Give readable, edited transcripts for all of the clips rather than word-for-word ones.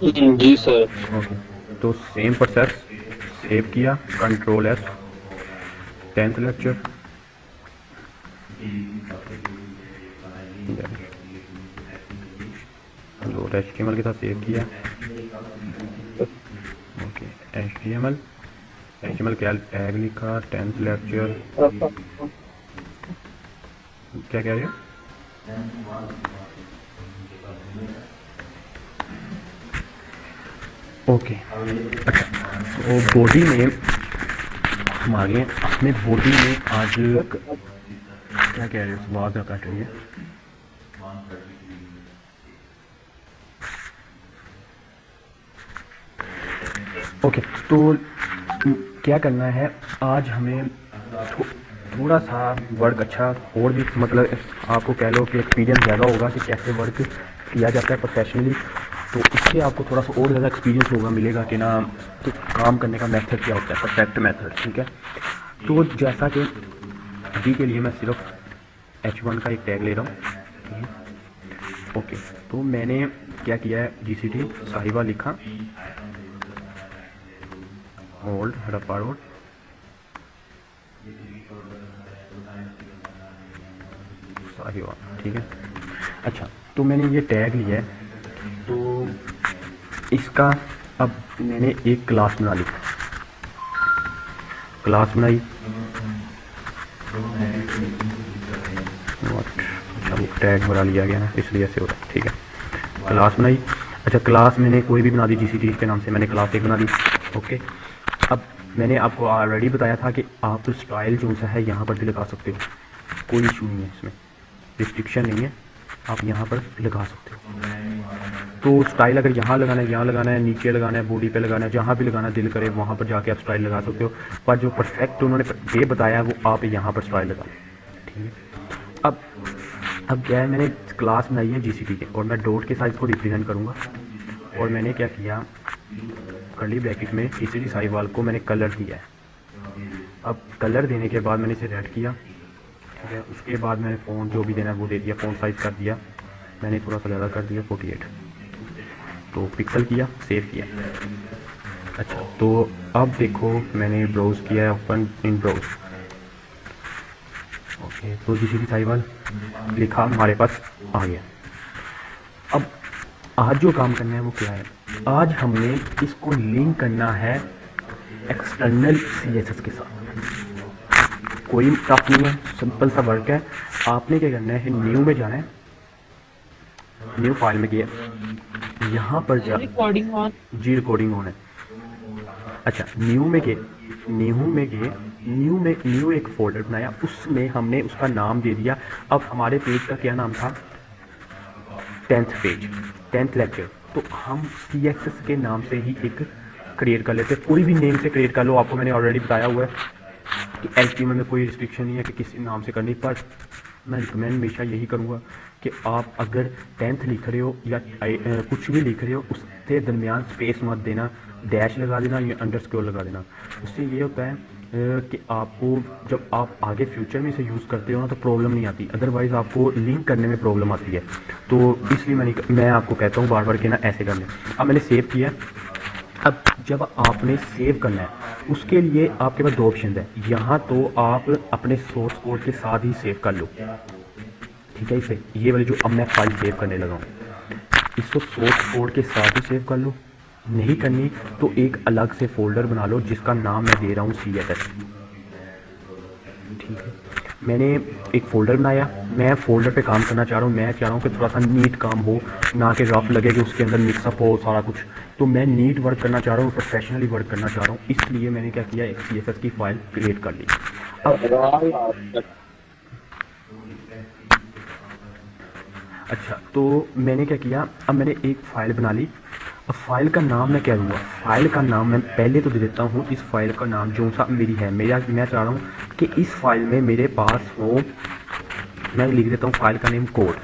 जी sir. Okay, तो same process, save किया, control S, 10th lecture, load HTML के साथ सेव किया। ओके, HTML क्या टैग लिखा, 10th लेक्चर, क्या कह रहे हो? ओके, अच्छा, तो बॉडी में हमारे अपने बॉडी में आज क्या कह रहे हो, आवाज़ कट रही है। ओके, तो क्या करना है आज हमें, थोड़ा सा वर्क अच्छा और भी, मतलब आपको कह लो कि एक्सपीरियंस ज़्यादा होगा कि कैसे वर्क किया जाता है प्रोफेशनली। तो इससे आपको थोड़ा सा और ज़्यादा एक्सपीरियंस होगा, मिलेगा कि ना कि काम करने का मेथड क्या होता है, परफेक्ट मेथड। ठीक है, तो जैसा कि अभी के लिए मैं सिर्फ H1 का एक टैग ले रहा हूँ। ओके, तो मैंने क्या किया है, GCT साहिबा लिखा, ओल्ड हड़प्पा रोड, साहिबा। ठीक है, अच्छा, तो मैंने ये टैग लिया है, तो इसका अब मैंने एक क्लास बना ली, क्लास बनाई। अच्छा, वो टैग बना लिया गया ना, इसलिए ऐसे हो रहा है। ठीक है, क्लास बनाई। अच्छा, क्लास मैंने कोई भी बना दी, GCT के नाम से मैंने क्लास एक बना दी। ओके, अब मैंने आपको ऑलरेडी बताया था कि आप स्टाइल जो सा है यहाँ पर भी लगा सकते हो, कोई इशू नहीं है इसमें, रिस्ट्रिक्शन नहीं है, आप यहाँ पर लगा सकते हो। तो स्टाइल अगर यहाँ लगाना है, यहाँ लगाना है, नीचे लगाना है, बॉडी पे लगाना है, जहाँ भी लगाना दिल करे वहाँ पर जाके आप स्टाइल लगा सकते हो। पर जो परफेक्ट उन्होंने ये बताया है वो आप यहाँ पर स्टाइल लगा। ठीक है, अब अब क्या है, मैंने क्लास बनाई है GCT के, और मैं डॉट के साथ इसको रिप्रेजेंट करूँगा। और मैंने क्या किया, कर्ली ब्रैकेट में GCT साहिवाल को मैंने कलर दिया है। अब कलर देने के बाद मैंने इसे रेड किया। ठीक है, उसके बाद मैंने फ़ोन जो भी देना है वो दे दिया, फ़ोन साइज़ कर दिया मैंने, थोड़ा सा ज़्यादा कर दिया, 48। तो पिक्सल किया, सेव किया। अच्छा, तो अब देखो मैंने ब्राउज़ किया है, ओपन इन ब्राउज़। ओके, तो GCT साहिवाल लिखा हमारे पास आ गया। अब आज जो काम करना है वो क्या है, आज हमने इसको लिंक करना है एक्सटर्नल CSS के साथ। कोई टफ नहीं है, सिंपल सा वर्क है। आपने क्या करना है, न्यू में जाना है, न्यू फाइल में गया, यहाँ पर जा, रिकॉर्डिंग ऑन। जी रिकॉर्डिंग ऑन है। अच्छा, न्यू में गए, न्यू एक फोल्डर बनाया, उसमें हमने उसका नाम दे दिया। अब हमारे पेज का क्या नाम था, 10th पेज, 10th लेक्चर। तो हम CSS के नाम से ही एक क्रिएट कर लेते, कोई भी नेम से क्रिएट कर लो, आपको मैंने ऑलरेडी बताया हुआ है कि HTML में कोई रिस्ट्रिक्शन नहीं है कि किसी नाम से करनी। पर मैं रिकमेंड हमेशा यही करूँगा कि आप अगर 10th लिख रहे हो या कुछ भी लिख रहे हो, उसके दरमियान स्पेस मत देना, डैश लगा देना या अंडरस्कोर लगा देना। उससे ये होता है कि आपको जब आप आगे फ्यूचर में इसे यूज़ करते हो ना तो प्रॉब्लम नहीं आती, अदरवाइज़ आपको लिंक करने में प्रॉब्लम आती है। तो इसलिए मैं आपको कहता हूँ बार बार कि ना ऐसे करना। अब मैंने सेव किया। अब जब आपने सेव करना है उसके लिए आपके पास दो ऑप्शन है, यहाँ तो आप अपने सोर्स कोड के साथ ही सेव कर लो। ठीक है, इसे ये वाली जो अब मैं फाइल सेव करने लगा हूँ, इसको सोर्स कोड के साथ ही सेव कर लो। नहीं करनी तो एक अलग से फोल्डर बना लो जिसका नाम मैं दे रहा हूँ CSS। ठीक है, मैंने एक फ़ोल्डर बनाया, मैं फ़ोल्डर पे काम करना चाह रहा हूँ, मैं चाह रहा हूँ कि थोड़ा सा नीट काम हो, ना कि रफ लगे कि उसके अंदर मिक्सअप हो सारा कुछ। तो मैं नीट वर्क करना चाह रहा हूँ, प्रोफेशनली वर्क करना चाह रहा हूँ, इसलिए मैंने क्या किया, एक CSS की फ़ाइल क्रिएट कर ली। अब अच्छा, तो मैंने क्या किया, अब मैंने एक फ़ाइल बना ली। अब फाइल का नाम मैं क्या दूँगा, फाइल का नाम मैं पहले तो दे देता हूँ, इस फाइल का नाम जो सा मेरी है, मैं चाह रहा हूँ कि इस फाइल में मेरे पास हो, मैं लिख देता हूँ फाइल का नेम कोड।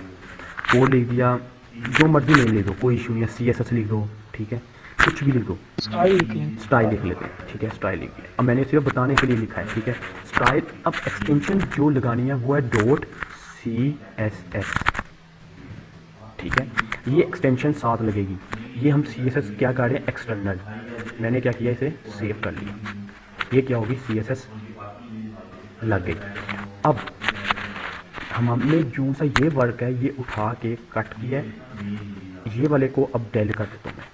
कोड लिख दिया, जो मर्जी नेम लिख दो, कोई इशू नहीं है, CSS लिख दो। ठीक है, कुछ भी लिख दो, स्टाइल लिखें। स्टाइल लिख लेते हैं। ठीक है, स्टाइल लिख दिया। अब मैंने सिर्फ बताने के लिए लिखा है। ठीक है, स्टाइल। अब एक्सटेंशन जो लगानी है वो है .CSS। ठीक है, ये एक्सटेंशन साथ लगेगी। ये हम CSS क्या कर रहे हैं, एक्सटर्नल। मैंने क्या किया, इसे सेव कर लिया। ये क्या होगी, CSS लग गई। अब हमने जो सा ये वर्क है ये उठा के कट किया है, ये वाले को अब डेल कर देता हूँ मैं।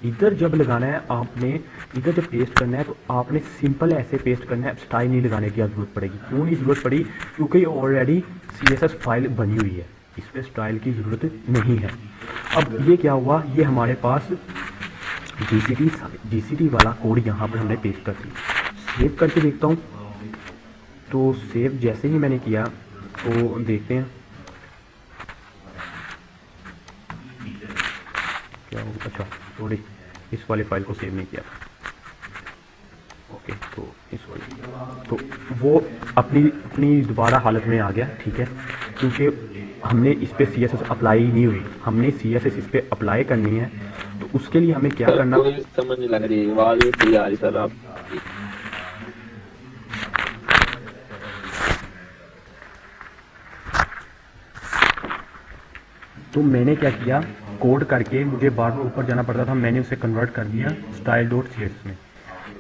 इधर जब लगाना है आपने, इधर जब पेस्ट करना है तो आपने सिंपल ऐसे पेस्ट करना है, स्टाइल नहीं लगाने की जरूरत पड़ेगी। क्यों नहीं ज़रूरत पड़ी, क्योंकि ऑलरेडी CSS फाइल बनी हुई है, इस पर स्टाइल की ज़रूरत नहीं है। अब ये क्या हुआ, ये हमारे पास GCT वाला कोड यहाँ पर हमने पेस्ट कर दिया। सेव करके देखता हूँ, तो सेव जैसे ही मैंने किया तो देखते हैं क्या होगा। अच्छा सॉरी, इस वाले फाइल को सेव नहीं किया। ओके, तो इस वाले तो वो अपनी दोबारा हालत में आ गया, ठीक है, क्योंकि हमने इस पे CSS अप्लाई नहीं हुई, हमने CSS इस पे अप्लाई करनी है। तो उसके लिए हमें क्या करना, समझ नहीं लग रही, आवाज नहीं आ रही सर आप। तो मैंने क्या किया, कोड करके मुझे बार बार ऊपर जाना पड़ता था, मैंने उसे कन्वर्ट कर दिया style.css में।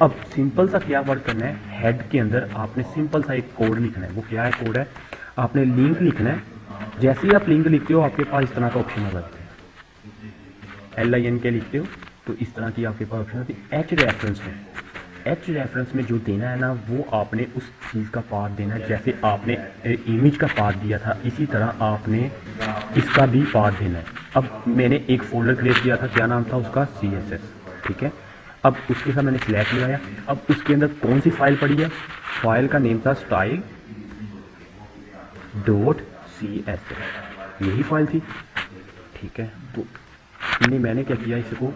अब सिंपल सा क्या वर्क करना है, हेड के अंदर आपने सिंपल सा एक कोड लिखना है। वो क्या है कोड है, आपने लिंक लिखना है। जैसे ही आप लिंक लिखते हो आपके पास इस तरह का ऑप्शन आ जाता है, LINK लिखते हो तो इस तरह की आपके पास ऑप्शन आती है। एच रेफरेंस में जो देना है ना, वो आपने उस चीज़ का पाथ देना है। जैसे आपने इमेज का पाथ दिया था, इसी तरह आपने इसका भी पाथ देना है। अब मैंने एक फोल्डर क्रिएट किया था, क्या नाम था उसका, CSS, ठीक है। अब उसके साथ मैंने सिलेक्ट लगाया। अब उसके अंदर कौन सी फाइल पड़ी है, फाइल का नेम था style.css, यही फाइल थी, ठीक है। तो मैंने क्या किया, इसको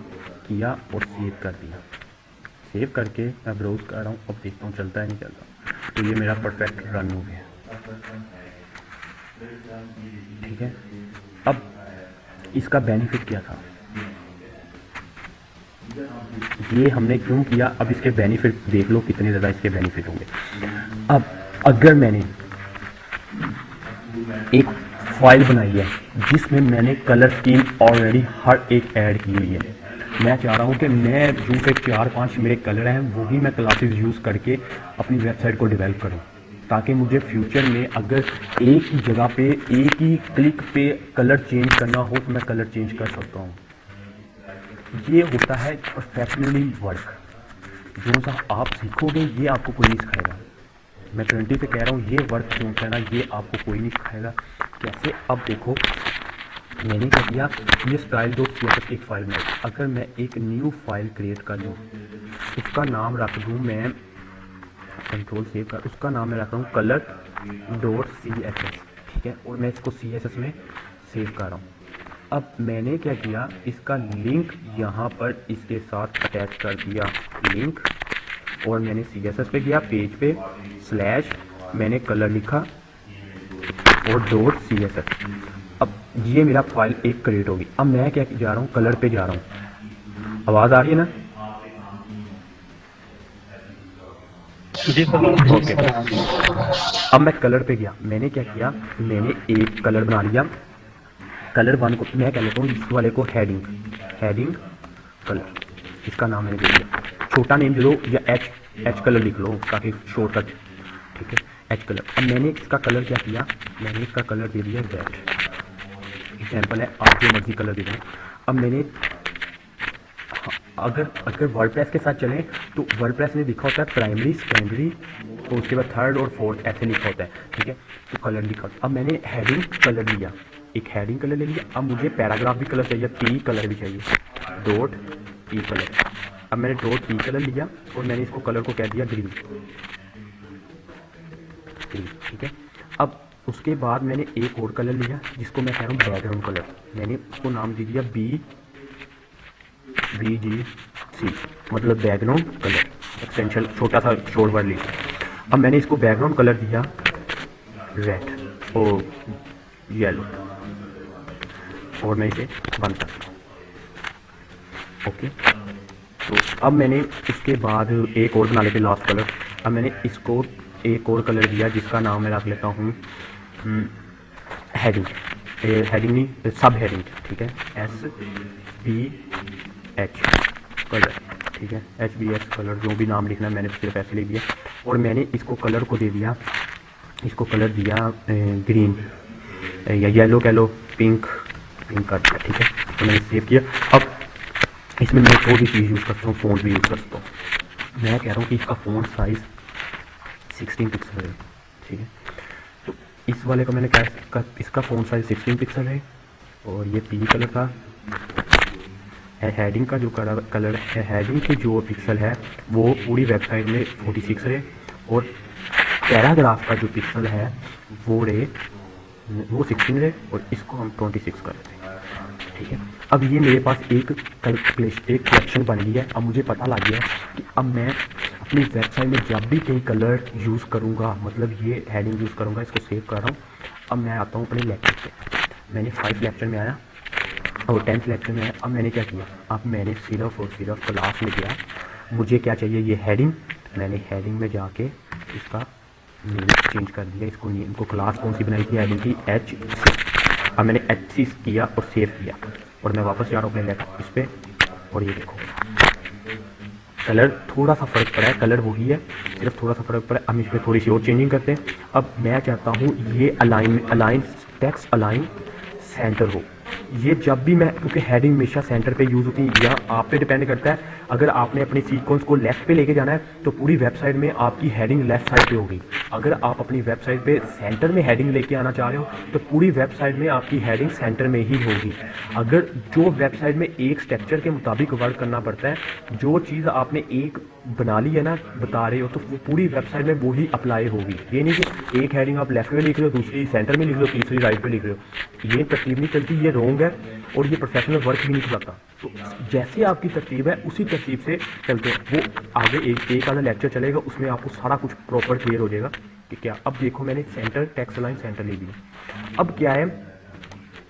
किया और सेव कर दिया। सेव करके मैं ब्राउज कर रहा हूँ, अब देखता हूँ चलता है नहीं चलता। तो ये मेरा परफेक्ट रन हो गया, ठीक है। अब इसका बेनिफिट क्या था, ये हमने क्यों किया, अब इसके बेनिफिट देख लो कितने ज़्यादा इसके बेनिफिट होंगे। अब अगर मैंने एक फाइल बनाई है जिसमें मैंने कलर स्कीम ऑलरेडी हर एक ऐड की हुई है, मैं चाह रहा हूँ कि मैं जो से 4-5 मेरे कलर हैं वो भी मैं क्लासेस यूज़ करके अपनी वेबसाइट को डेवलप करूँ, ताकि मुझे फ्यूचर में अगर एक ही जगह पे एक ही क्लिक पे कलर चेंज करना हो तो मैं कलर चेंज कर सकता हूँ। ये होता है प्रोफेशनली वर्क, जो सा आप सीखोगे ये आपको कोई नहीं सिखाएगा। मैं गारंटी पे कह रहा हूँ, ये वर्क जो है ना ये आपको कोई नहीं सिखाएगा। कैसे, अब देखो मैंने क्या किया, ये style.css एक फाइल बनाई। अगर मैं एक न्यू फाइल क्रिएट कर लूँ, उसका नाम रख दूँ मैं, कंट्रोल सेव कर, उसका नाम मैं रख रहा हूँ color.css, ठीक है, और मैं इसको CSS में सेव कर रहा हूँ। अब मैंने क्या किया, इसका लिंक यहाँ पर इसके साथ अटैच कर दिया लिंक, और मैंने CSS पे गया, पेज पे स्लैश मैंने कलर लिखा और .css। अब ये मेरा फाइल एक क्रिएट होगी। अब मैं क्या जा रहा हूँ, कलर पे जा रहा हूँ, आवाज़ आ रही है ना, जी सर। ओके। अब मैं कलर पे गया, मैंने क्या किया, मैंने एक कलर बना लिया। कलर 1 को मैं कह लेता हूँ, इस वाले को हेडिंग कलर, इसका नाम मैंने दे दिया। छोटा नेम दे दो या एच कलर लिख लो ताकि शॉर्टकट, ठीक है, एच कलर। अब मैंने इसका कलर क्या किया, मैंने इसका कलर दे दिया रेड, एग्जाम्पल है, आप जो मर्जी कलर दे दें। अब मैंने अगर वर्डप्रेस के साथ चलें तो वर्डप्रेस ने लिखा होता है प्राइमरी, सेकेंडरी, तो उसके बाद थर्ड और फोर्थ ऐसे लिखा होता है, ठीक है, तो कलर लिखा। अब मैंने हेडिंग कलर लिया, एक हेडिंग कलर ले लिया। अब मुझे पैराग्राफ भी कलर चाहिए, P कलर भी चाहिए, .P कलर। अब मैंने .P कलर लिया और मैंने इसको कलर को कह दिया ग्रीन, ठीक है। अब उसके बाद मैंने एक और कलर लिया जिसको मैं कह रहा हूँ बैकग्राउंड कलर, मैंने उसको नाम दे दिया BGC, मतलब बैकग्राउंड कलर, एक्सटेंशन छोटा सा शॉर्ट वर्ड लिखा। अब मैंने इसको बैकग्राउंड कलर दिया रेड और येलो, और मैं इसे बंद करता हूँ, ओके। तो अब मैंने उसके बाद एक और बना लेते लास्ट कलर। अब मैंने इसको एक और कलर दिया जिसका नाम मैं रख लेता हूँ हेडिंग, हेडिंग नहीं, सब हेडिंग, ठीक है, SBH कलर, ठीक है, HBH कलर, जो भी नाम लिखना है मैंने सिर्फ ऐसे लिख दिया। और मैंने इसको कलर को दे दिया, इसको कलर दिया ग्रीन या येलो कह लो, पिंक कर दिया, ठीक है। तो मैंने सेव किया। अब इसमें मैं कोई भी चीज़ यूज़ करता हूँ, फ़ॉन्ट भी यूज़ करता हूँ। मैं कह रहा हूँ कि इसका फ़ॉन्ट साइज़ 16 पिक्सल है, ठीक है। तो इस वाले का मैंने क्या, इसका फ़ॉन्ट साइज़ 16 पिक्सल है। और ये पीली कलर का हेडिंग का जो कलर है, हेडिंग की जो पिक्सल है वो पूरी वेबसाइट में 46 है। और पैराग्राफ का जो पिक्सल है वो 16 है। और इसको हम 26 कर देते हैं, ठीक है। अब ये मेरे पास एक कलेक्शन बन गई है। अब मुझे पता लग गया कि अब मैं अपनी वेबसाइट में जब भी कहीं कलर यूज़ करूँगा, मतलब ये हेडिंग यूज़ करूँगा, इसको सेव कर रहा हूँ। अब मैं आता हूँ अपने लेक्चर पे। मैंने 5 लेक्चर में आया और 10th लेक्चर में आया। अब मैंने क्या किया, अब मैंने सिर्फ और सिर्फ क्लास में गया, मुझे क्या चाहिए, ये हेडिंग। मैंने हेडिंग में जाके इसका नेम चेंज कर दिया। इनको क्लास कौन सी बनाई थी, हेडिंग की HC। अब मैंने HC किया और सेव किया। और मैं वापस जा रहा हूँ अपने लेक्चर इस पर। और ये देखो कलर थोड़ा सा फ़र्क पड़ा है, कलर वही है, सिर्फ थोड़ा सा फ़र्क पड़ा है। हम इस पर थोड़ी सी और चेंजिंग करते हैं। अब मैं चाहता हूँ ये अलाइन टेक्स्ट अलाइन सेंटर हो। ये जब भी मैं, क्योंकि हेडिंग हमेशा सेंटर पे यूज़ होती है, या आप पे डिपेंड करता है। अगर आपने अपनी सीक्वेंस को लेफ्ट पे लेके जाना है तो पूरी वेबसाइट में आपकी हेडिंग लेफ्ट साइड पे होगी। अगर आप अपनी वेबसाइट पे सेंटर में हेडिंग लेके आना चाह रहे हो तो पूरी वेबसाइट में आपकी हेडिंग सेंटर में ही होगी। अगर जो वेबसाइट में एक स्ट्रक्चर के मुताबिक वर्क करना पड़ता है, जो चीज़ आपने एक बना ली है ना, बता रहे हो, तो वो पूरी वेबसाइट में वही अप्लाई होगी। ये नहीं कि एक हेडिंग आप लेफ्ट में लिख रहे हो, दूसरी सेंटर में लिख रहे हो, तीसरी राइट पे लिख रहे हो। ये तरतीब नहीं चलती, ये रॉन्ग है और ये प्रोफेशनल वर्क भी नहीं करता। तो जैसे आपकी तरतीब है उसी तरतीब से चलते हैं। वो आगे एक आधा लेक्चर चलेगा, उसमें आपको सारा कुछ प्रॉपर क्लियर हो जाएगा कि क्या। अब देखो मैंने सेंटर टेक्स्ट लाइन सेंटर ले लिया। अब क्या है,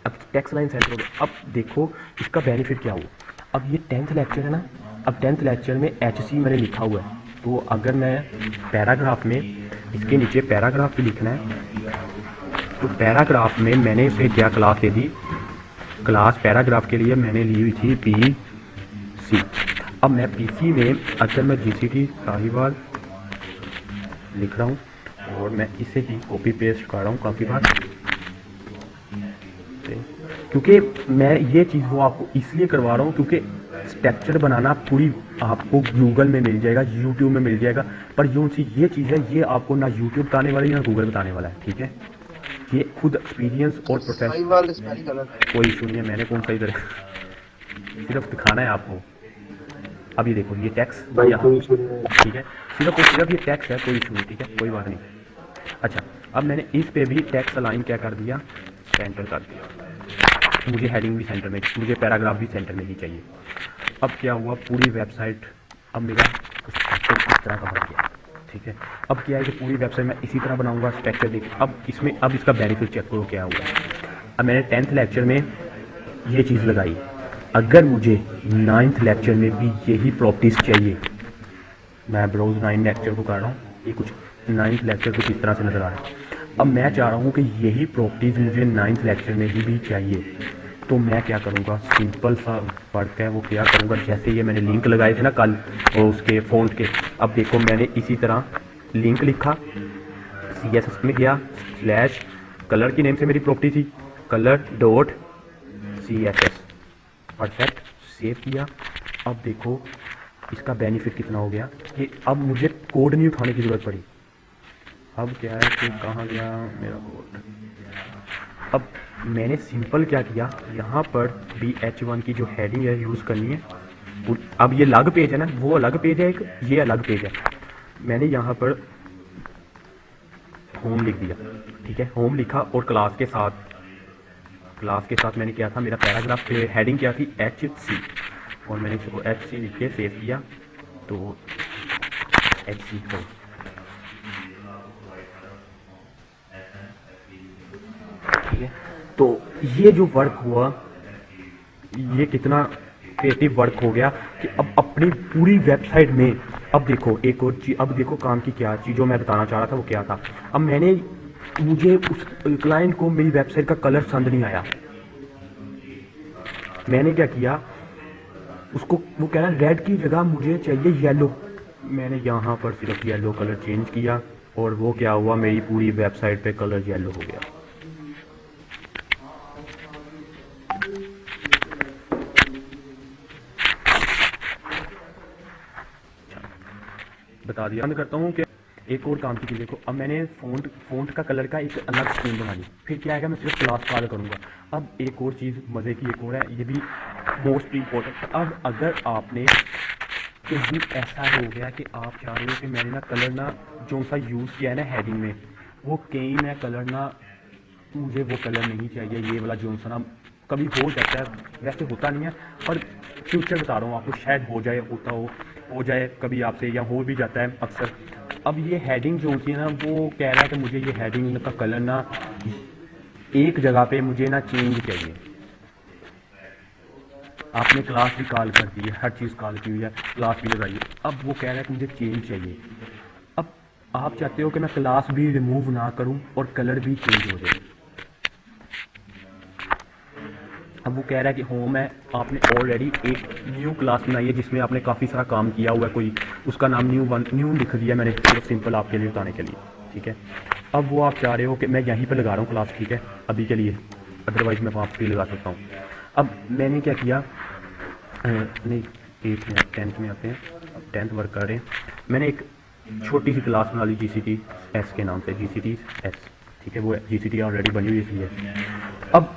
अब टेक्स्ट लाइन सेंटर हो गया। अब देखो इसका बेनिफिट क्या हुआ। अब ये 10th लेक्चर है ना, अब 10th लेक्चर में HC मैंने लिखा हुआ है। तो अगर मैं पैराग्राफ में, इसके नीचे पैराग्राफ भी लिखना है, तो पैराग्राफ में मैंने इसे क्या क्लास दे दी, क्लास पैराग्राफ के लिए मैंने ली हुई थी PC। अब मैं PC में अगर मैं GCT साहिवाल लिख रहा हूँ और मैं इसे ही कॉपी पेस्ट कर रहा हूँ काफ़ी बार, क्योंकि मैं ये चीज़ वो आपको इसलिए करवा रहा हूँ क्योंकि स्ट्रक्चर बनाना पूरी आपको गूगल में मिल जाएगा, YouTube में मिल जाएगा। पर जो सी ये चीज़ है ये आपको ना YouTube बताने वाली है ना गूगल बताने वाला है, ठीक है। ये खुद एक्सपीरियंस और प्रोफेशनल, कोई इशू नहीं है, मैंने कौन सही तरह सिर्फ दिखाना है आपको। अब ये देखो ये टैक्स यहाँ, ठीक है, सिर्फ और सिर्फ ये टैक्स है, कोई इशू नहीं, ठीक है, कोई बात नहीं। अच्छा, अब मैंने इस पे भी टैक्स अलाइन क्या कर दिया, सेंटर कर दिया। मुझे हेडिंग भी सेंटर में, मुझे पैराग्राफ भी सेंटर में ही चाहिए। अब क्या हुआ, पूरी वेबसाइट अब मेरा स्ट्रक्चर इस तरह का बन गया, ठीक है। अब क्या है कि पूरी वेबसाइट मैं इसी तरह बनाऊंगा स्ट्रक्चर देख। अब इसमें अब इसका बेनिफिट चेक करो क्या हुआ। अब मैंने 10th लेक्चर में ये चीज़ लगाई, अगर मुझे 9th लेक्चर में भी यही प्रॉपर्टीज़ चाहिए, मैं ब्राउज 9 लेक्चर को कर रहा हूँ, ये कुछ 9th लेक्चर कुछ इस तरह से नज़र आ रहा है। अब मैं चाह रहा हूँ कि यही प्रॉपर्टीज़ मुझे 9th लेक्चर में ही भी चाहिए, तो मैं क्या करूँगा, सिंपल सा वर्क है वो क्या करूँगा, जैसे ये मैंने लिंक लगाए थे ना कल और उसके फ़ॉन्ट के। अब देखो मैंने इसी तरह लिंक लिखा, CSS में गया, स्लैश कलर की नेम से मेरी प्रॉपर्टी थी, color.css, परफेक्ट, सेव किया। अब देखो इसका बेनिफिट कितना हो गया कि अब मुझे कोड नहीं उठाने की ज़रूरत पड़ी। अब क्या है कि कहाँ गया मेरा कोड। अब मैंने सिंपल क्या किया, यहाँ पर भी H1 की जो हेडिंग है यूज़ करनी है। अब ये अलग पेज है ना, वो अलग पेज है, एक ये अलग पेज है। मैंने यहाँ पर होम लिख दिया, ठीक है, होम लिखा और क्लास के साथ मैंने क्या था, मेरा पैराग्राफ पे हेडिंग क्या थी, HC, और मैंने इसको HC लिख के सेव किया, तो HC हो। ठीक है, तो ये जो वर्क हुआ, ये कितना क्रिएटिव वर्क हो गया कि अब अपनी पूरी वेबसाइट में, अब देखो एक और चीज़, अब देखो काम की क्या चीज़ जो मैं बताना चाह रहा था वो क्या था। अब मैंने मुझे उस क्लाइंट को मेरी वेबसाइट का कलर पसंद नहीं आया। मैंने क्या किया, उसको वो कह रहा रेड की जगह मुझे चाहिए येलो। मैंने यहाँ पर सिर्फ येलो कलर चेंज किया और वो क्या हुआ, मेरी पूरी वेबसाइट पे कलर येलो हो गया। बता दिया। बंद करता हूँ कि एक और काम की चीज़ देखो, अब मैंने फ़ॉन्ट का कलर का एक अलग स्क्रीन बना ली। फिर क्या आएगा, मैं सिर्फ क्लास कॉल करूँगा। अब एक और चीज़ मज़े की एक और है, ये भी मोस्ट इम्पोर्टेंट। अब अगर आपने कहीं ऐसा हो गया कि आप चाह रहे हो कि मैंने ना कलर ना जो सा यूज़ किया है ना हेडिंग में, वो कहीं ना कलर ना मुझे वो कलर नहीं चाहिए, ये वाला जो सा ना कभी हो जाता है, वैसे होता नहीं है पर फ्यूचर बता रहा हूँ आपको, शायद हो जाए, हो जाए कभी आपसे, या हो भी जाता है अक्सर। अब ये हेडिंग जो होती है ना, वो कह रहा है कि मुझे ये हेडिंग का कलर ना एक जगह पे मुझे ना चेंज चाहिए। आपने क्लास भी कॉल कर दी है, हर चीज़ कॉल की हुई है, क्लास भी लगाई है, अब वो कह रहा है कि मुझे चेंज चाहिए। अब आप चाहते हो कि मैं क्लास भी रिमूव ना करूं और कलर भी चेंज हो जाए। अब वो कह रहा है कि होम है, आपने ऑलरेडी एक न्यू क्लास बनाई है जिसमें आपने काफ़ी सारा काम किया हुआ है, कोई उसका नाम न्यू लिख दिया मैंने, सिर्फ सिंपल आपके लिए बताने के लिए, ठीक है। अब वो आप चाह रहे हो कि मैं यहीं पर लगा रहा हूँ क्लास, ठीक है, अभी के लिए, अदरवाइज़ मैं वहाँ पर लगा सकता हूँ। अब मैंने क्या किया, नहीं 8 में 10th में आते हैं, अब 10th वर्क कर रहे हैं। मैंने एक छोटी सी क्लास बना ली GCT S के नाम से, GCT S, ठीक है, वो GCT ऑलरेडी बनी हुई इसलिए। अब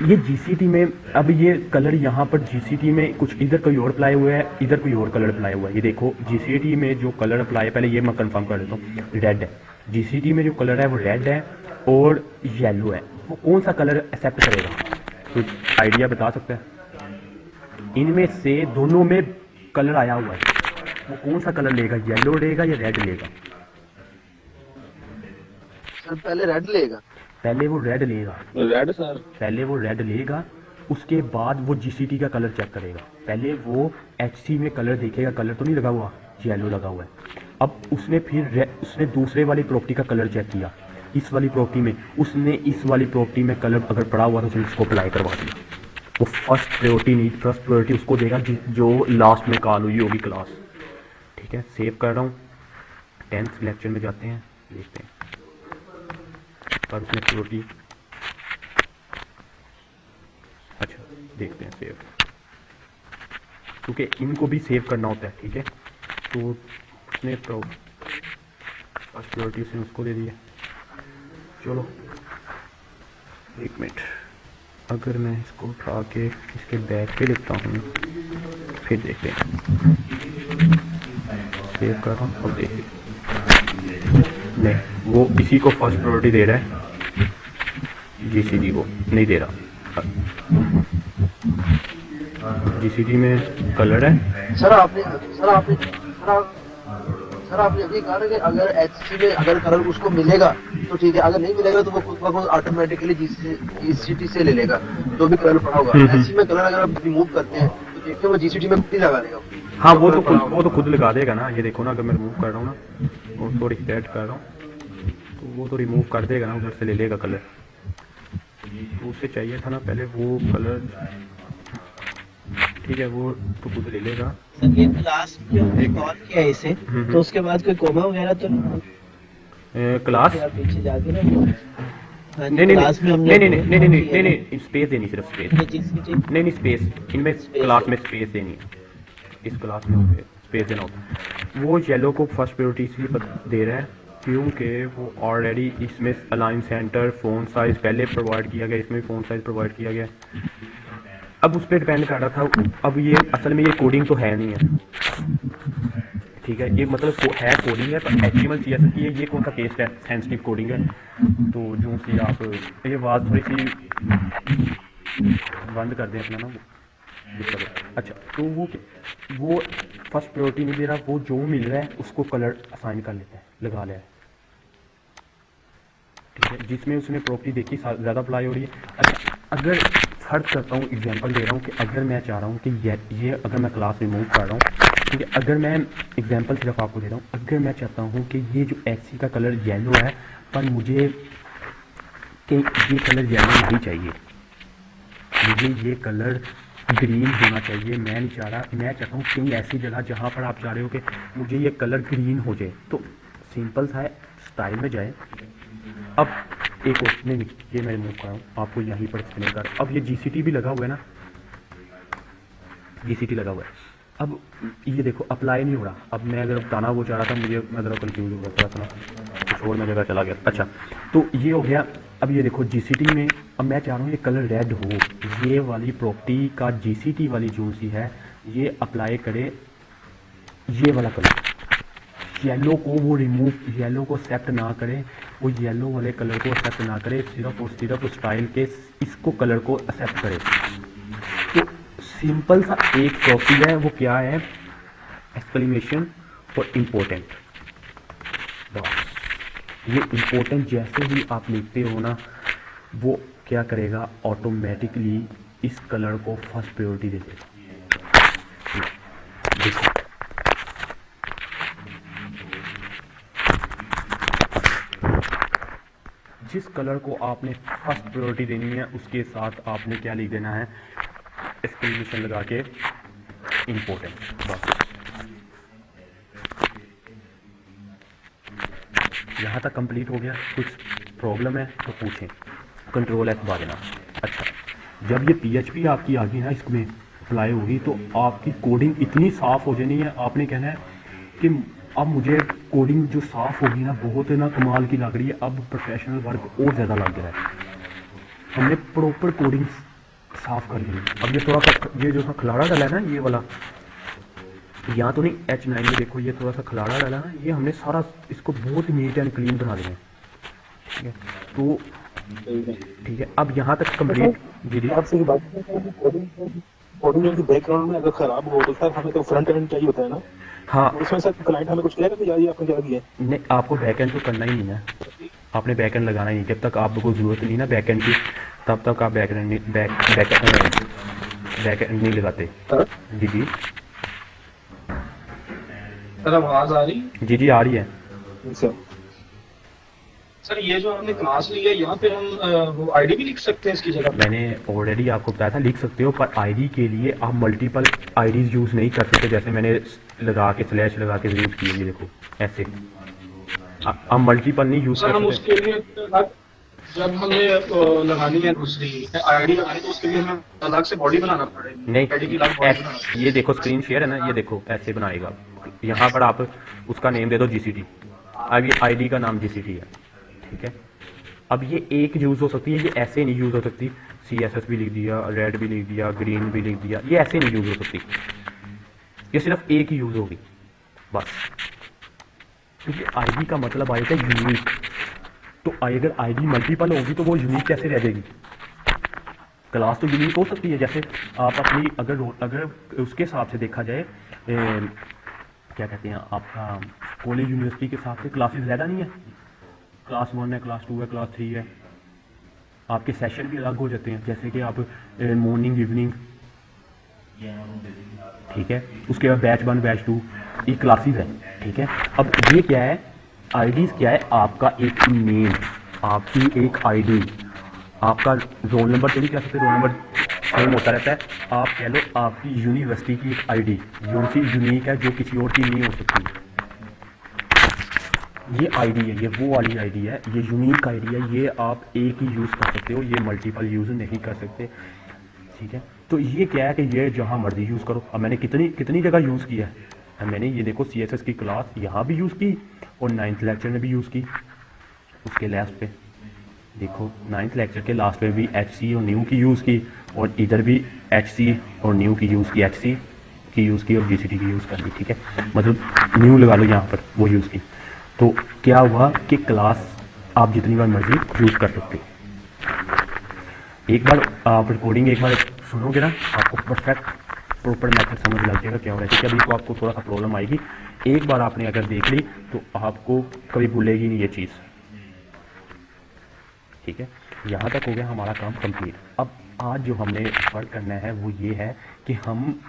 ये GCT में, अब ये कलर यहाँ पर GCT में कुछ इधर कोई और अप्लाई हुआ है, इधर कोई और कलर अप्लाई हुआ है। ये देखो GCT में जो कलर अप्लाई है, पहले ये मैं कंफर्म कर देता हूँ, रेड है। GCT में जो कलर है वो रेड है और येलो है। वो कौन सा कलर एक्सेप्ट करेगा, कुछ आइडिया बता सकते हैं? इनमें से दोनों में कलर आया हुआ है, वो कौन सा कलर लेगा, येलो लेगा या रेड लेगा? सर पहले रेड लेगा। पहले वो रेड लेगा, रेड सर, पहले वो रेड लेगा, उसके बाद वो GCT का कलर चेक करेगा। पहले वो HC में कलर देखेगा, कलर तो नहीं लगा हुआ, येलो लगा हुआ है। अब उसने फिर उसने दूसरे वाली प्रॉपर्टी का कलर चेक किया, इस वाली प्रॉपर्टी में उसने इस वाली प्रॉपर्टी में कलर अगर पड़ा हुआ तो उसने उसको अप्लाई करवा दिया। वो फर्स्ट प्रायोरिटी नहीं, फर्स्ट प्रायोरिटी उसको देगा जो लास्ट में कॉल हुई होगी क्लास, ठीक है। सेव कर रहा हूँ, 10th लेक्चर में जाते हैं, देखते हैं पर उसने प्रायोरिटी, अच्छा देखते हैं सेव, क्योंकि इनको भी सेव करना होता है, ठीक है। तो उसने फर्स्ट प्रायोरिटी उसने उसको दे दी है। चलो एक मिनट, अगर मैं इसको उठा के इसके बैक पे लिखता हूँ फिर देखते हैं, सेव कर रहा हूँ, अब देखिए नहीं, वो इसी को फर्स्ट प्रायोरिटी दे रहा है, GCT को नहीं दे रहा। GCT में कलर है। सर आपने अभी कहा ना कि अगर HC में अगर कलर उसको मिलेगा तो ठीक है, अगर नहीं मिलेगा तो वो खुद ब खुद ऑटोमेटिकली GCT से ले लेगा जो भी कलर पड़ा होगा। HC में कलर अगर आप रिमूव करते हैं तो देखिए वो GCT में खुद ही लगा देगा। हाँ वो तो खुद लगा देगा ना। ये देखो ना, अगर मैं रिमूव कर रहा हूँ ना, और सॉरी सेट कर रहा हूँ, तो वो तो रिमूव कर देगा ना, उधर से ले लेगा कलर। तो उसे चाहिए था ना पहले वो कलर, ठीक है, वो तो खुद ले लेगा। सर ये क्लास में हमने कॉल किया है इसे, तो उसके बाद कोई कोमा वगैरह तो क्लास पीछे जाके ना, हाँ, नहीं नहीं क्लास में नहीं हमने नहीं नहीं नहीं नहीं नहीं स्पेस देनी, सिर्फ स्पेस, GCT नहीं स्पेस, इनमें क्लास में स्पेस देनी है, इस क्लास में स्पेस देना होता है। वो येलो को फर्स्ट प्रायोरिटी इसलिए दे रहा है क्योंकि वो ऑलरेडी इसमें अलाइन सेंटर, फ़ोन साइज़ पहले प्रोवाइड किया गया, इसमें फ़ोन साइज़ प्रोवाइड किया गया। अब उस पर डिपेंड कर रहा था, अब ये असल में ये कोडिंग तो है नहीं है, ठीक है, ये मतलब है कोडिंग है पर HTML CSS की है। ये कौन सा केस है, सेंसिटिव कोडिंग है, तो जो सी आप ये आवाज़ थोड़ी सी बंद कर दें अपना ना, अच्छा। तो वो फर्स्ट प्रायोरिटी नहीं दे रहा, वो जो मिल रहा है उसको कलर असाइन कर लेता है, लगा लिया है, ठीक है, जिसमें उसने प्रॉपर्टी देखी ज़्यादा अप्लाई हो रही है। अच्छा, अगर फर्ज करता हूँ, एग्जांपल दे रहा हूँ कि अगर मैं चाह रहा हूँ कि ये अगर मैं क्लास रिमूव कर रहा हूँ ठीक है। अगर मैं एग्जांपल सिर्फ आपको दे रहा हूँ, अगर मैं चाहता हूँ कि ये जो एचसी का कलर येलो है पर मुझे कि ये कलर येलो नहीं चाहिए, मुझे ये कलर ग्रीन होना चाहिए, मैं नहीं चाह रहा, मैं चाहता हूँ कहीं ऐसी जगह जहाँ पर आप चाह रहे हो कि मुझे ये कलर ग्रीन हो जाए, तो सिंपल सा है, स्टाइल में जाए। अब एक और नहीं, ये मैं रिमूव कर रहा हूँ, आपको यहीं पर एक्सप्लेन कर। अब ये जीसीटी भी लगा हुआ है ना, जीसीटी लगा हुआ है। अब ये देखो अप्लाई नहीं हो रहा। अब मैं अगर बताना वो चाह रहा था, मुझे मैं ज़रा कंफ्यूज हो गया थोड़ा सा, कुछ और मैं जगह चला गया। अच्छा, तो ये हो गया। अब ये देखो जीसीटी में, अब मैं चाह रहा हूँ ये कलर रेड हो, ये वाली प्रॉपर्टी का जीसीटी वाली जो सी है ये अप्लाई करे, ये वाला कलर, येलो को वो रिमूव, येलो को एक्सेप्ट ना करे, वो येलो वाले कलर को एक्सेप्ट ना करे, सिर्फ और सिर्फ स्टाइल के इसको कलर को एक्सेप्ट करे। तो सिंपल सा एक प्रॉपर्टी है, वो क्या है, एक्सक्लेमेशन और इम्पोर्टेंट। बस ये इम्पोर्टेंट जैसे ही आप लिखते हो ना, वो क्या करेगा, ऑटोमेटिकली इस कलर को फर्स्ट प्रायोरिटी दे देगा। देखो जिस कलर को आपने फर्स्ट प्रायोरिटी देनी है उसके साथ आपने क्या लिख देना है, एक्सक्लेमेशन लगा के इम्पोर्टेंट। बस यहाँ तक कंप्लीट हो गया। कुछ प्रॉब्लम है तो पूछें, कंट्रोल एफ दबा देना। अच्छा, जब ये पीएचपी आपकी आ गई ना, इसमें अप्लाई होगी, तो आपकी कोडिंग इतनी साफ़ हो जानी है, आपने कहना है कि अब मुझे कोडिंग जो साफ़ होगी ना, बहुत है ना कमाल की लग रही है, अब प्रोफेशनल वर्क और ज़्यादा लग रहा है। हमने प्रॉपर कोडिंग साफ़ कर दी। अब ये थोड़ा सा, ये जो सा खिलाड़ा डाला है ना, ये वाला, यहाँ तो नहीं, H9 में देखो ये थोड़ा सा खिलाड़ा डाला ना, ये हमने सारा इसको बहुत नीट एंड क्लीन बना दिया है। ठीक है, तो ठीक है, अब यहाँ तक कंप्लीट। जी जी, आपसे बात कोडिंग की बैकग्राउंड में अगर खराब हो तो सर हमें तो फ्रंट एंड चाहिए होता है ना। हाँ, उसमें सर क्लाइंट हमें कुछ कहेगा कि यार ये आपने क्या किया है। नहीं, आपको बैकएंड तो करना ही नहीं है, आपने बैकएंड लगाना ही नहीं। जब तक आपको ज़रूरत नहीं ना बैकएंड की, तब तक आप बैकएंड नहीं लगाते। जी जी, सर आवाज आ रही? जी जी आ रही है। सर ये जो आपने क्लास ली है, यहाँ पे हम वो आईडी भी लिख सकते हैं इसकी जगह? मैंने ऑलरेडी आपको बताया था लिख सकते हो, पर आईडी के लिए आप मल्टीपल आईडीज यूज़ नहीं कर सकते, जैसे मैंने लगा के स्लैश लगा के यूज़ किए। ये देखो ऐसे आप मल्टीपल नहीं यूज़ सर हम कर सकते। उसके लिए जब हमें लगानी है दूसरी आईडी लगानी, तो उसके लिए हमें अलग से बॉडी बनाना पड़ेगी? नहीं, आईडी की अलग बॉडी बनाना? ये देखो स्क्रीन शेयर है ना, ये देखो ऐसे बनाएगा। यहाँ पर आप उसका नेम दे दो जीसीटी, अब ये आईडी का नाम जीसीटी है। ठीक है, अब ये एक यूज़ हो सकती है, ये ऐसे नहीं यूज़ हो सकती। CSS भी लिख दिया, रेड भी लिख दिया, ग्रीन भी लिख दिया, ये ऐसे नहीं यूज़ हो सकती, ये सिर्फ एक ही यूज़ होगी बस। क्योंकि आईडी का मतलब आएगा यूनिक, तो अगर आईडी मल्टीपल होगी तो वो यूनिक कैसे रह जाएगी। क्लास तो यूनिक हो सकती है, जैसे आप अपनी अगर उसके हिसाब से देखा जाए, क्या कहते हैं, आपका कॉलेज यूनिवर्सिटी के हिसाब से क्लासेस ज़्यादा नहीं है, क्लास 1 है, क्लास 2 है, क्लास 3 है। आपके सेशन भी अलग हो जाते हैं, जैसे कि आप मॉर्निंग इवनिंग, ठीक है, उसके बाद बैच 1 बैच 2 ये क्लासेस है। ठीक है, अब ये क्या है, आईडीज़ क्या है, आपका एक नेम, आपकी एक आईडी, आपका रोल नंबर तो नहीं कह सकते, रोल नंबर सेम होता रहता है। आप कह लो आपकी यूनिवर्सिटी की एक आईडी जो सी यूनिक है, जो किसी और की नहीं हो सकती। ये आईडी है, ये वो वाली आईडी है, ये यूनिक आईडी है, ये आप एक ही यूज़ कर सकते हो, ये मल्टीपल यूज़ नहीं कर सकते। ठीक है, तो ये क्या है कि ये जहाँ मर्जी यूज़ करो। अब मैंने कितनी जगह यूज़ किया है, अब मैंने ये देखो CSS की क्लास यहाँ भी यूज़ की और 9th लेक्चर में भी यूज़ की। उसके लास्ट पे देखो 9th लेक्चर के लास्ट पे भी HC और न्यू की यूज़ की, और इधर भी HC और न्यू की यूज़ की, HC की यूज़ की और GCT की यूज़ कर ली। ठीक है, मतलब न्यू लगा लो यहाँ पर, वो यूज़ की। तो क्या हुआ कि क्लास आप जितनी बार मर्जी यूज़ कर सकते हो। एक बार आप रिकॉर्डिंग एक बार सुनोगे ना, आपको परफेक्ट प्रॉपर मेथड समझ लग जाएगा क्या हो रहा है। क्योंकि अभी तो आपको थोड़ा सा प्रॉब्लम आएगी, एक बार आपने अगर देख ली तो आपको कभी भूलेगी नहीं ये चीज़। ठीक है, यहाँ तक हो गया हमारा काम कंप्लीट। अब आज जो हमने वर्क करना है वो ये है कि हम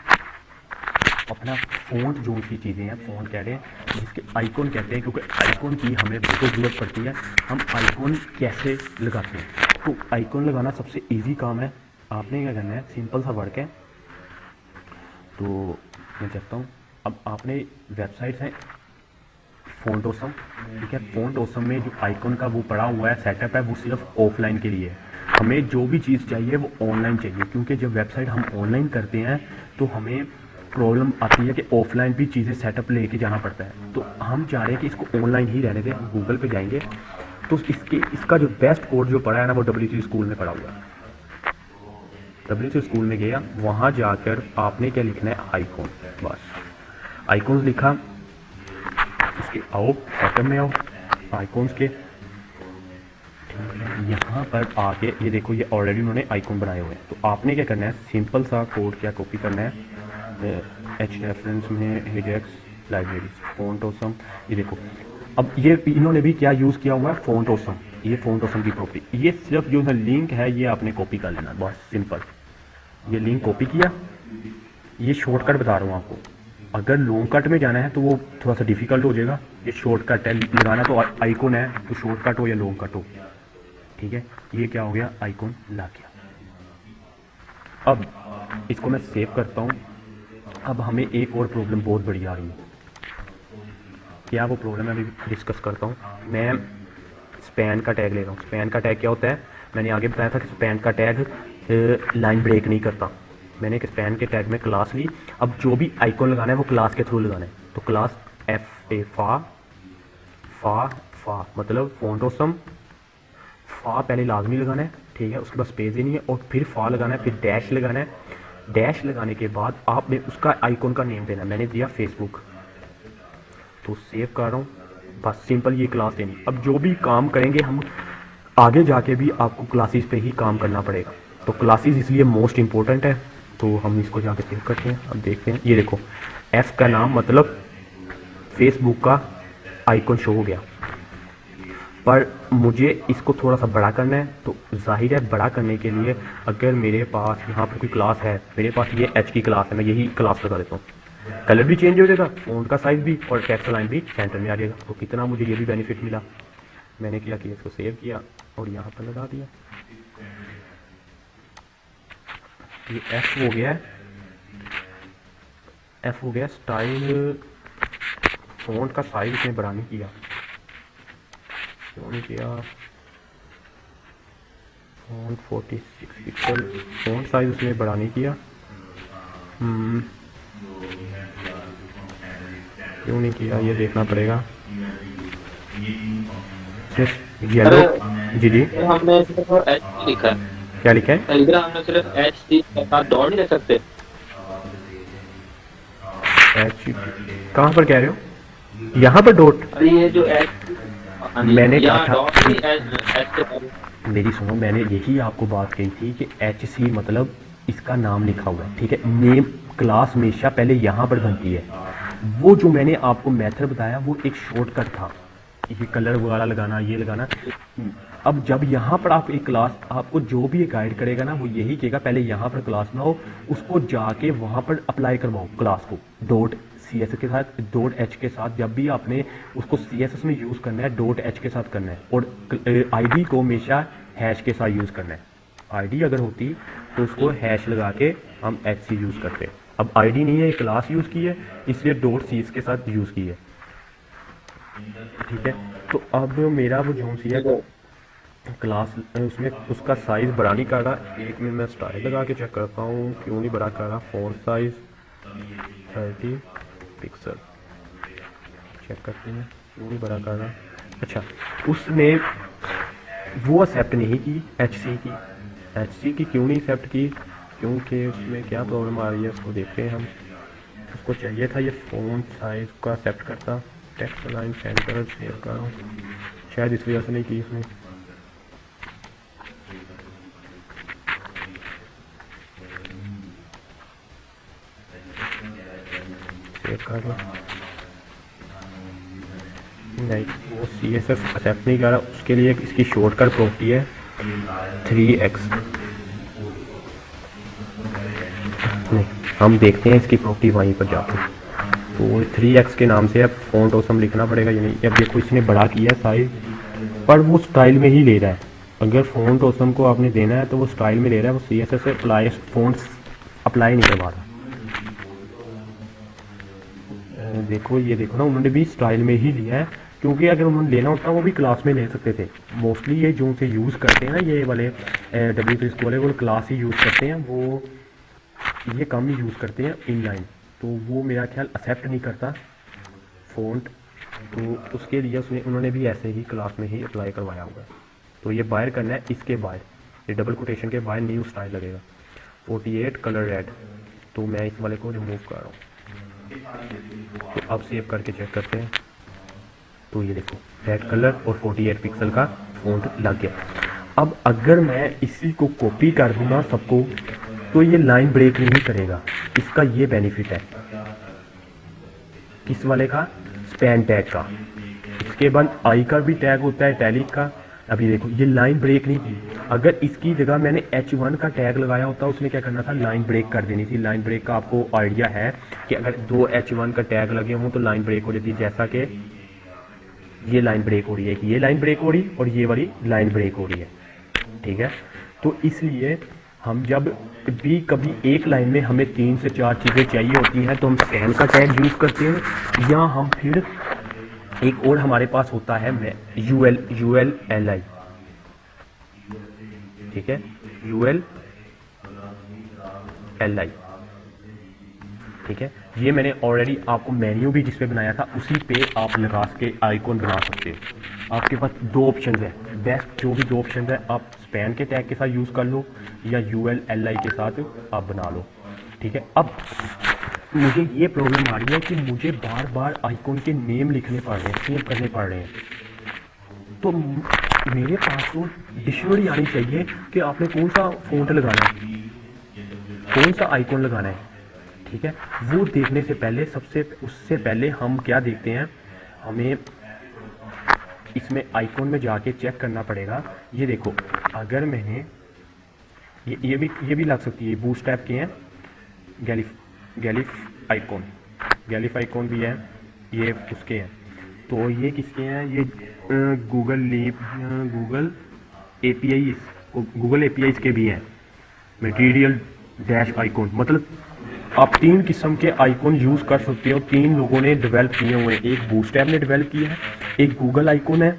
अपना फ़ॉन्ट जो सी चीज़ें हैं, फ़ॉन्ट कह रहे हैं जिसके आइकॉन कहते हैं, क्योंकि आइकॉन की हमें बहुत ज़रूरत पड़ती है। हम आइकॉन कैसे लगाते हैं? तो आइकॉन लगाना सबसे इजी काम है। आपने क्या करना है, सिंपल सा वर्क है। तो मैं कहता हूँ, अब आपने वेबसाइट्स हैं फ़ॉन्ट ऑसम, ठीक है। फ़ॉन्ट ऑसम में जो आइकॉन का वो पड़ा हुआ है सेटअप है, वो सिर्फ ऑफलाइन के लिए है। हमें जो भी चीज़ चाहिए वो ऑनलाइन चाहिए, क्योंकि जब वेबसाइट हम ऑनलाइन करते हैं तो हमें प्रॉब्लम आती है कि ऑफलाइन भी चीज़ें सेटअप लेके जाना पड़ता है। तो हम चाह रहे हैं कि इसको ऑनलाइन ही रहने दें। हम गूगल पे जाएंगे तो इसका जो बेस्ट कोड जो पड़ा है ना, वो WC स्कूल में पड़ा हुआ है। WC स्कूल में गया, वहाँ जाकर आपने क्या लिखना है, आइकॉन। बस आइकॉन्स लिखा, इसके आओ सेटअप में आओ आइकॉन्स के, यहाँ पर आके ये देखो, ये ऑलरेडी उन्होंने आइकॉन बनाए हुए हैं। तो आपने क्या करना है, सिंपल सा कोड क्या कॉपी करना है, एच रेफरेंस में हिजेक्स लाइब्रेरी फ़ॉन्ट ऑसम। ये देखो, अब ये इन्होंने भी क्या यूज़ किया हुआ है, फ़ॉन्ट ऑसम। ये फ़ॉन्ट ऑसम की प्रॉपर्टी, ये सिर्फ जो है लिंक है, ये आपने कॉपी कर लेना, बहुत सिंपल। ये लिंक कॉपी किया, ये शॉर्टकट बता रहा हूँ आपको। अगर लॉन्ग कट में जाना है तो वो थोड़ा सा डिफिकल्ट हो जाएगा। ये शॉर्टकट है, लगाना तो आइकॉन है, तो शॉर्टकट हो या लॉन्ग कट हो, ठीक है। ये क्या हो गया, आइकॉन ला गया। अब इसको मैं सेव करता हूँ। अब हमें एक और प्रॉब्लम बहुत बड़ी आ रही है। क्या वो प्रॉब्लम है, अभी डिस्कस करता हूँ। मैं स्पैन का टैग ले रहा हूँ। स्पैन का टैग क्या होता है, मैंने आगे बताया था कि स्पैन का टैग लाइन ब्रेक नहीं करता। मैंने एक स्पैन के टैग में क्लास ली। अब जो भी आइकॉन लगाना है वो क्लास के थ्रू लगाना है। तो क्लास फा मतलब फ़ॉन्ट ऑसम, फा पहले लाजमी लगाना है, ठीक है। उसके बाद स्पेस देनी है और फिर फा लगाना है, फिर डैश लगाना है। डैश लगाने के बाद आपने उसका आइकॉन का नेम देना है। मैंने दिया फेसबुक, तो सेव कर रहा हूँ। बस सिंपल ये क्लास देनी। अब जो भी काम करेंगे हम आगे जाके भी आपको क्लासेस पे ही काम करना पड़ेगा। तो क्लासेस इसलिए मोस्ट इम्पोर्टेंट है। तो हम इसको जाके सेव करते हैं। अब देखते हैं, ये देखो एफ का नाम मतलब फेसबुक का आइकॉन शो हो गया। पर मुझे इसको थोड़ा सा बड़ा करना है। तो जाहिर है बड़ा करने के लिए अगर मेरे पास यहाँ पर कोई क्लास है, मेरे पास ये एच की क्लास है, मैं यही क्लास लगा देता हूँ। कलर भी चेंज हो जाएगा, फ़ॉन्ट का साइज़ भी, और टेक्स्ट लाइन भी सेंटर में आ जाएगा। तो कितना मुझे ये भी बेनिफिट मिला। मैंने क्या किया, इसको सेव किया और यहाँ पर लगा दिया। ये एफ हो गया, एफ हो गया। स्टाइल फ़ॉन्ट का साइज इसने बड़ा नहीं किया, क्यों नहीं किया। फ़ॉन्ट 46 पिक्सल, फ़ॉन्ट साइज उसने बड़ा नहीं किया। क्यों नहीं किया, ये देखना पड़ेगा। येलो, जी जी, हमने सिर्फ एच लिखा है। क्या लिखा है, टेलीग्राम हमने सिर्फ एच के साथ डॉट नहीं रख सकते। एच कहाँ पर कह रहे हो, यहाँ पर डॉट। अरे ये जो एच मैंने कहा था, डॉट नहीं, एच के साथ। मेरी सुनो, मैंने यही आपको बात कही थी कि एच सी मतलब इसका नाम लिखा हुआ है, ठीक है। नेम क्लास हमेशा पहले यहाँ पर बनती है। वो जो मैंने आपको मेथड बताया वो एक शॉर्टकट था, ये कलर वगैरह लगाना, ये लगाना। अब जब यहाँ पर आप एक क्लास, आपको जो भी गाइड करेगा ना वो यही कहेगा पहले यहाँ पर क्लास बनाओ, उसको जाके वहाँ पर अप्लाई करवाओ class co dot C S के साथ, डॉट एच के साथ। जब भी आपने उसको सी एस एस में यूज़ करना है डॉट एच के साथ करना है, और आई डी को हमेशा हैश के साथ यूज़ करना है। आईडी अगर होती तो उसको हैश लगा के हम एच सी यूज़ करते। अब आईडी नहीं है, क्लास यूज़ की है, इसलिए डॉट सी के साथ यूज़ की है, ठीक है। तो अब मेरा वो जो सी है क्लास, उसमें उसका साइज़ बड़ा नहीं कर रहा। एक में मैं स्टाइल लगा के चेक करता हूँ क्यों नहीं बड़ा कर रहा। फ़ॉन्ट साइज़ 30 पिक्सल, चेक करते हैं क्यों नहीं बड़ा कर रहा। अच्छा, उसने वो एक्सेप्ट नहीं की एच सी की क्यों नहीं एक्सेप्ट की, क्योंकि उसमें क्या प्रॉब्लम आ रही है उसको देखते हैं हम। उसको चाहिए था ये फ़ॉन्ट साइज़ का एक्सेप्ट करता। टेक्स्ट लाइन सेंटर सेव कर रहा हूँ, शायद इस वजह से नहीं की इसने। सेव कर लो, नहीं वो सी एस एफ एक्सेप्ट नहीं कर रहा। उसके लिए इसकी शॉर्टकट प्रॉपर्टी है 3x, नहीं हम देखते हैं इसकी प्रॉपर्टी वहीं पर जाकर। तो 3x के नाम से अब फ़ॉन्ट ऑसम लिखना पड़ेगा, यानी अब देखो इसने बड़ा किया साइज, पर वो स्टाइल में ही ले रहा है। अगर फ़ॉन्ट ऑसम को आपने देना है तो वो स्टाइल में ले रहा है, वो CSS से अप्लाई फ़ॉन्ट्स अप्लाई नहीं करवा रहा। देखो ये देखो ना, उन्होंने भी स्टाइल में ही लिया है, क्योंकि अगर उन्होंने लेना होता वो भी क्लास में ले सकते थे। मोस्टली ये जो से यूज़ करते हैं ना, ये वाले W3 वाले, वो क्लास ही यूज़ करते हैं, वो ये कम ही यूज़ करते हैं इनलाइन, तो वो मेरा ख्याल एक्सेप्ट नहीं करता फ़ॉन्ट, तो उसके लिए उन्होंने भी ऐसे ही क्लास में ही अप्लाई करवाया हुआ है। तो ये बाहर करना है, इसके बाहर ये डबल कोटेशन के बाहर न्यू स्टाइल लगेगा 48 कलर रेड, तो मैं इस वाले को रिमूव कर रहा हूँ। तो अब सेव करके चेक करते हैं, तो ये देखो रेड कलर और 48 पिक्सल का फ़ॉन्ट लग गया। अब अगर मैं इसी को कॉपी कर दूँगा सबको, तो ये लाइन ब्रेक नहीं करेगा। इसका ये बेनिफिट है इस वाले का, स्पैन टैग का। इसके बाद आई का भी टैग होता है, इटैलिक का। अभी देखो ये लाइन ब्रेक नहीं की। अगर इसकी जगह मैंने H1 का टैग लगाया होता, उसने क्या करना था, लाइन ब्रेक कर देनी थी। लाइन ब्रेक का आपको आइडिया है कि अगर 2 H1 का टैग लगे हों तो लाइन ब्रेक हो जाती है, जैसा कि ये लाइन ब्रेक हो रही है, कि ये लाइन ब्रेक हो रही और ये वाली लाइन ब्रेक हो रही है, ठीक है। तो इसलिए हम जब भी कभी एक लाइन में हमें 3 से 4 चीज़ें चाहिए होती हैं, तो हम स्पैन का टैग यूज़ करते हैं, या हम फिर एक और हमारे पास होता है ULLI, ठीक है, ULLI, ठीक है। ये मैंने ऑलरेडी आपको मेन्यू भी जिस पे बनाया था उसी पे आप लगा के आइकॉन बना सकते हो। आपके पास 2 ऑप्शन है, बेस्ट जो भी 2 ऑप्शन है, आप स्पैन के टैग के साथ यूज़ कर लो या ULLI के साथ आप बना लो, ठीक है। अब मुझे ये प्रॉब्लम आ रही है कि मुझे बार बार आइकॉन के नेम लिखने पड़ रहे हैं, सेव करने पड़ रहे हैं, तो मेरे पास तो डिक्शनरी आनी चाहिए कि आपने कौन सा फ़ॉन्ट लगाना है, कौन सा आइकॉन लगाना है, ठीक है। वो देखने से पहले उससे पहले हम क्या देखते हैं, हमें इसमें आइकॉन में जाके चेक करना पड़ेगा। ये देखो, अगर मैंने ये भी लग सकती है, बूटस्ट्रैप के हैं, गैलिफ आइकॉन भी है, ये उसके हैं। तो ये किसके हैं, ये गूगल API के भी हैं, मटेरियल डैश आइकॉन। मतलब आप 3 किस्म के आइकॉन यूज़ कर सकते हो, 3 लोगों ने डेवलप किए हुए हैं। एक बूटस्ट्रैप ने डेवलप किया है, एक गूगल आइकॉन है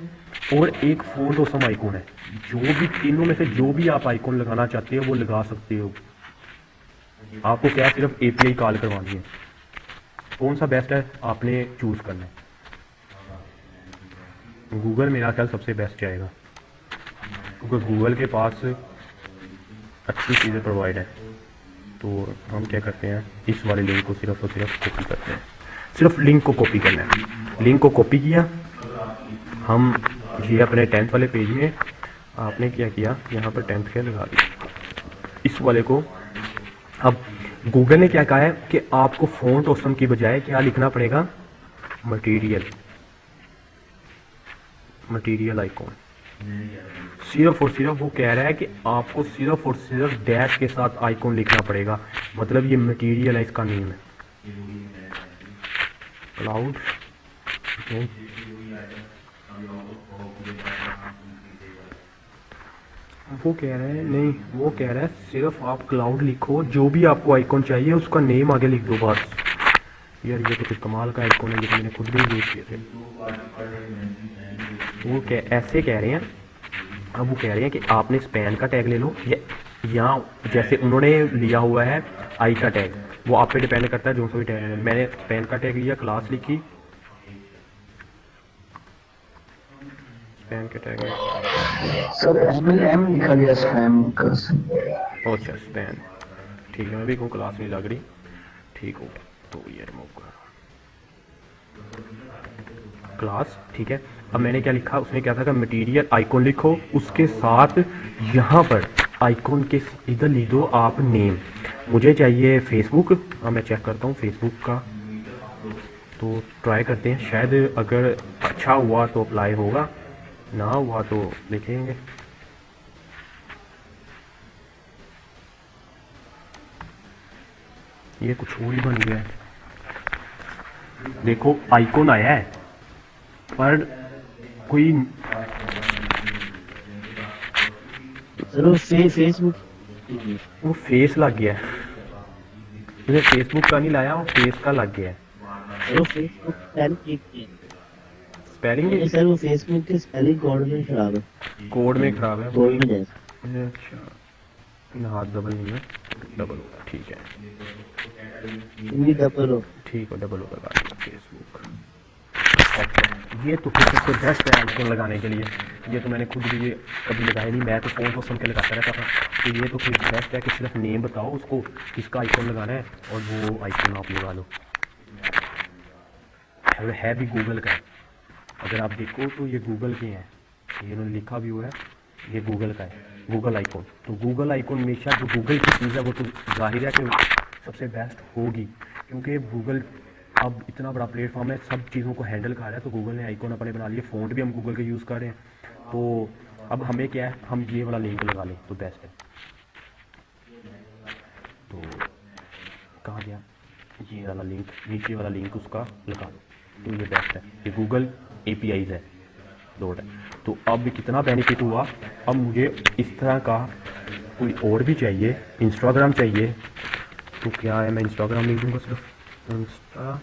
और एक फ़ॉन्ट ऑसम आइकॉन है। जो भी तीनों में से जो भी आप आइकॉन लगाना चाहते हो वो लगा सकते हो। आपको क्या सिर्फ API कॉल करवानी है। कौन सा बेस्ट है आपने चूज़ करना है। गूगल मेरा ख्याल सबसे बेस्ट जाएगा, क्योंकि गूगल के पास अच्छी चीज़ें प्रोवाइड है। तो हम क्या करते हैं, इस वाले लिंक को सिर्फ और सिर्फ कॉपी करते हैं, सिर्फ लिंक को कॉपी करना है। लिंक को कॉपी किया, हम ये अपने 10th वाले पेज में आपने क्या किया, यहाँ पर 10th के लगा दिया इस वाले को। अब गूगल ने क्या कहा है कि आपको फ़ॉन्ट ऑसम की बजाय क्या लिखना पड़ेगा, मटेरियल आइकॉन। सिर्फ और सिर्फ वो कह रहा है कि आपको सिर्फ और सिर्फ डैश के साथ आइकॉन लिखना पड़ेगा, मतलब ये मटेरियल है, इसका नेम है क्लाउड। वो कह रहे हैं नहीं, वो कह रहा है सिर्फ आप क्लाउड लिखो, जो भी आपको आइकॉन चाहिए उसका नेम आगे लिख दो बस। यार ये तो कुछ कमाल का आइकॉन है, लेकिन मैंने खुद भी यूज़ किए थे। वो ऐसे कह रहे हैं, अब वो कह रहे हैं कि आपने स्पैन का टैग ले लो, या जैसे उन्होंने लिया हुआ है आई का टैग, वो आप पे डिपेंड करता है जो सा भी टैग है। मैंने स्पैन का टैग लिया, क्लास लिखी, स्पैन के टैग सर एम लिखा गया स्पैम का। अच्छा स्पैन, ठीक है, मैं भी कहूँ क्लास नहीं लग रही, ठीक हो गया। तो ये रिमूव कर क्लास, ठीक है। अब मैंने क्या लिखा, उसने क्या था कि मटेरियल आइकॉन लिखो, उसके साथ यहाँ पर आइकॉन के इधर लिख दो आप नेम। मुझे चाहिए फेसबुक, हाँ मैं चेक करता हूँ फेसबुक का, तो ट्राई करते हैं, शायद अगर अच्छा हुआ तो अप्लाई होगा, ना हुआ तो देखेंगे। ये कुछ और ही बन गया है। देखो आइकॉन आया है पर कोई सर वो फेसबुक वो फेस लग गया है। मुझे फेसबुक का नहीं लाया, वो फेस का लग गया है। सर वो फेसबुक स्पेलिंग नहीं सर, वो फेसबुक की स्पेलिंग कोड में खराब है, कोड में खराब है। कोड में जैसे अच्छा हाथ डबल नहीं है, डबल होगा, ठीक है ये डबल हो। ठीक है, डबल होगा फेसबुक। ये तो फिर सबसे बेस्ट है आइकॉन लगाने के लिए। ये तो मैंने खुद भी ये कभी लगाया नहीं, मैं तो फ़ोन को सुन के लगाता रहता था। तो ये तो फिर बेस्ट है कि सिर्फ नेम बताओ उसको किसका आइकॉन लगाना है और वो आइकॉन आप लगा लो। है भी गूगल का है, अगर आप देखो तो ये गूगल के हैं, ये उन्होंने लिखा भी हुआ है, ये गूगल का है, गूगल आइकॉन। तो गूगल आइकॉन हमेशा जो गूगल की चीज़ है वो तो जाहिर है कि सबसे बेस्ट होगी, क्योंकि गूगल अब इतना बड़ा प्लेटफॉर्म है, सब चीज़ों को हैंडल कर रहा है। तो गूगल ने आइकॉन अपने बना लिए, फ़ॉन्ट भी हम गूगल के यूज़ कर रहे हैं। तो अब हमें क्या है, हम ये वाला लिंक लगा लें तो बेस्ट है। तो कहाँ गया ये वाला लिंक, नीचे वाला लिंक उसका लगा दो, तो ये बेस्ट है। ये गूगल APIs है, लोड है। तो अब कितना बेनिफिट हुआ। अब मुझे इस तरह का कोई और भी चाहिए, इंस्टाग्राम चाहिए, तो क्या है, मैं इंस्टाग्राम लिख दूँगा सिर्फ इंस्टाग्राम,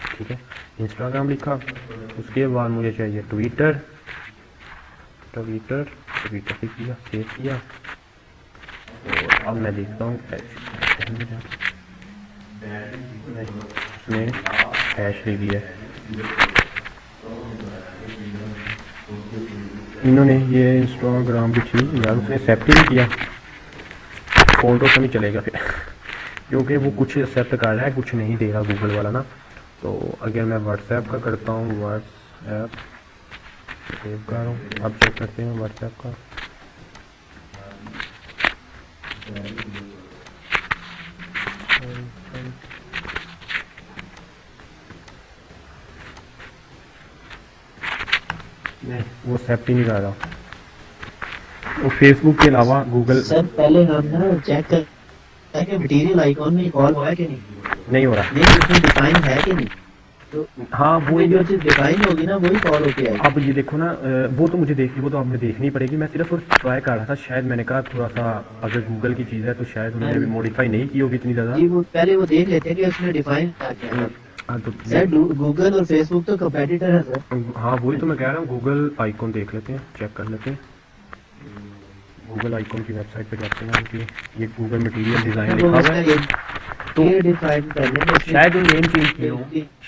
ठीक है, इंस्टाग्राम लिखा। उसके बाद मुझे चाहिए ट्विटर लिख दिया, सेव किया। और अब मैं देखता हूँ उसने हैश ले लिया। इन्होंने ये इंस्टाग्राम भी ठीक यार, उसने एक्सेप्ट ही नहीं किया। फ़ोन तो नहीं चलेगा फिर क्योंकि वो कुछ एक्सेप्ट कर रहा है, कुछ नहीं दे रहा गूगल वाला ना। तो अगर मैं व्हाट्सएप का करता हूँ, व्हाट्सएप सेव कर रहा हूँ, अब चेक करते हैं व्हाट्सएप का। नहीं, वो एक्सेप्ट ही नहीं कर रहा। वो फेसबुक के अलावा गूगल सर पहले हम ना चेक कर कि मटेरियल आइकॉन में कॉल हुआ है कि नहीं हो रहा। नहीं, उसमें डिफाइन है कि नहीं। तो हाँ वो जो चीज डिफाइन होगी ना वही कॉल होके आएगी। अब ये देखो ना, वो तो मुझे देखनी, वो तो आपने देखनी पड़ेगी। मैं सिर्फ ट्राई कर रहा था, शायद मैंने कहा थोड़ा सा अगर गूगल की चीज़ है तो शायद उन्होंने अभी मॉडिफाई नहीं की होगी इतनी ज़्यादा। जी वो पहले वो देख लेते हैं कि उसमें डिफाइन क्या है। हाँ तो सर गूगल और फेसबुक तो कंपेटिटर है सर। हाँ वही तो मैं कह रहा हूँ, गूगल आइकॉन देख लेते हैं, चेक कर लेते हैं। गूगल आइकॉन की वेबसाइट पे जाते हैं कि ये गूगल मटेरियल डिज़ाइन लिखा हुआ है, तो ये डिफाइन करने में शायद वो नेम चेंज किए हों,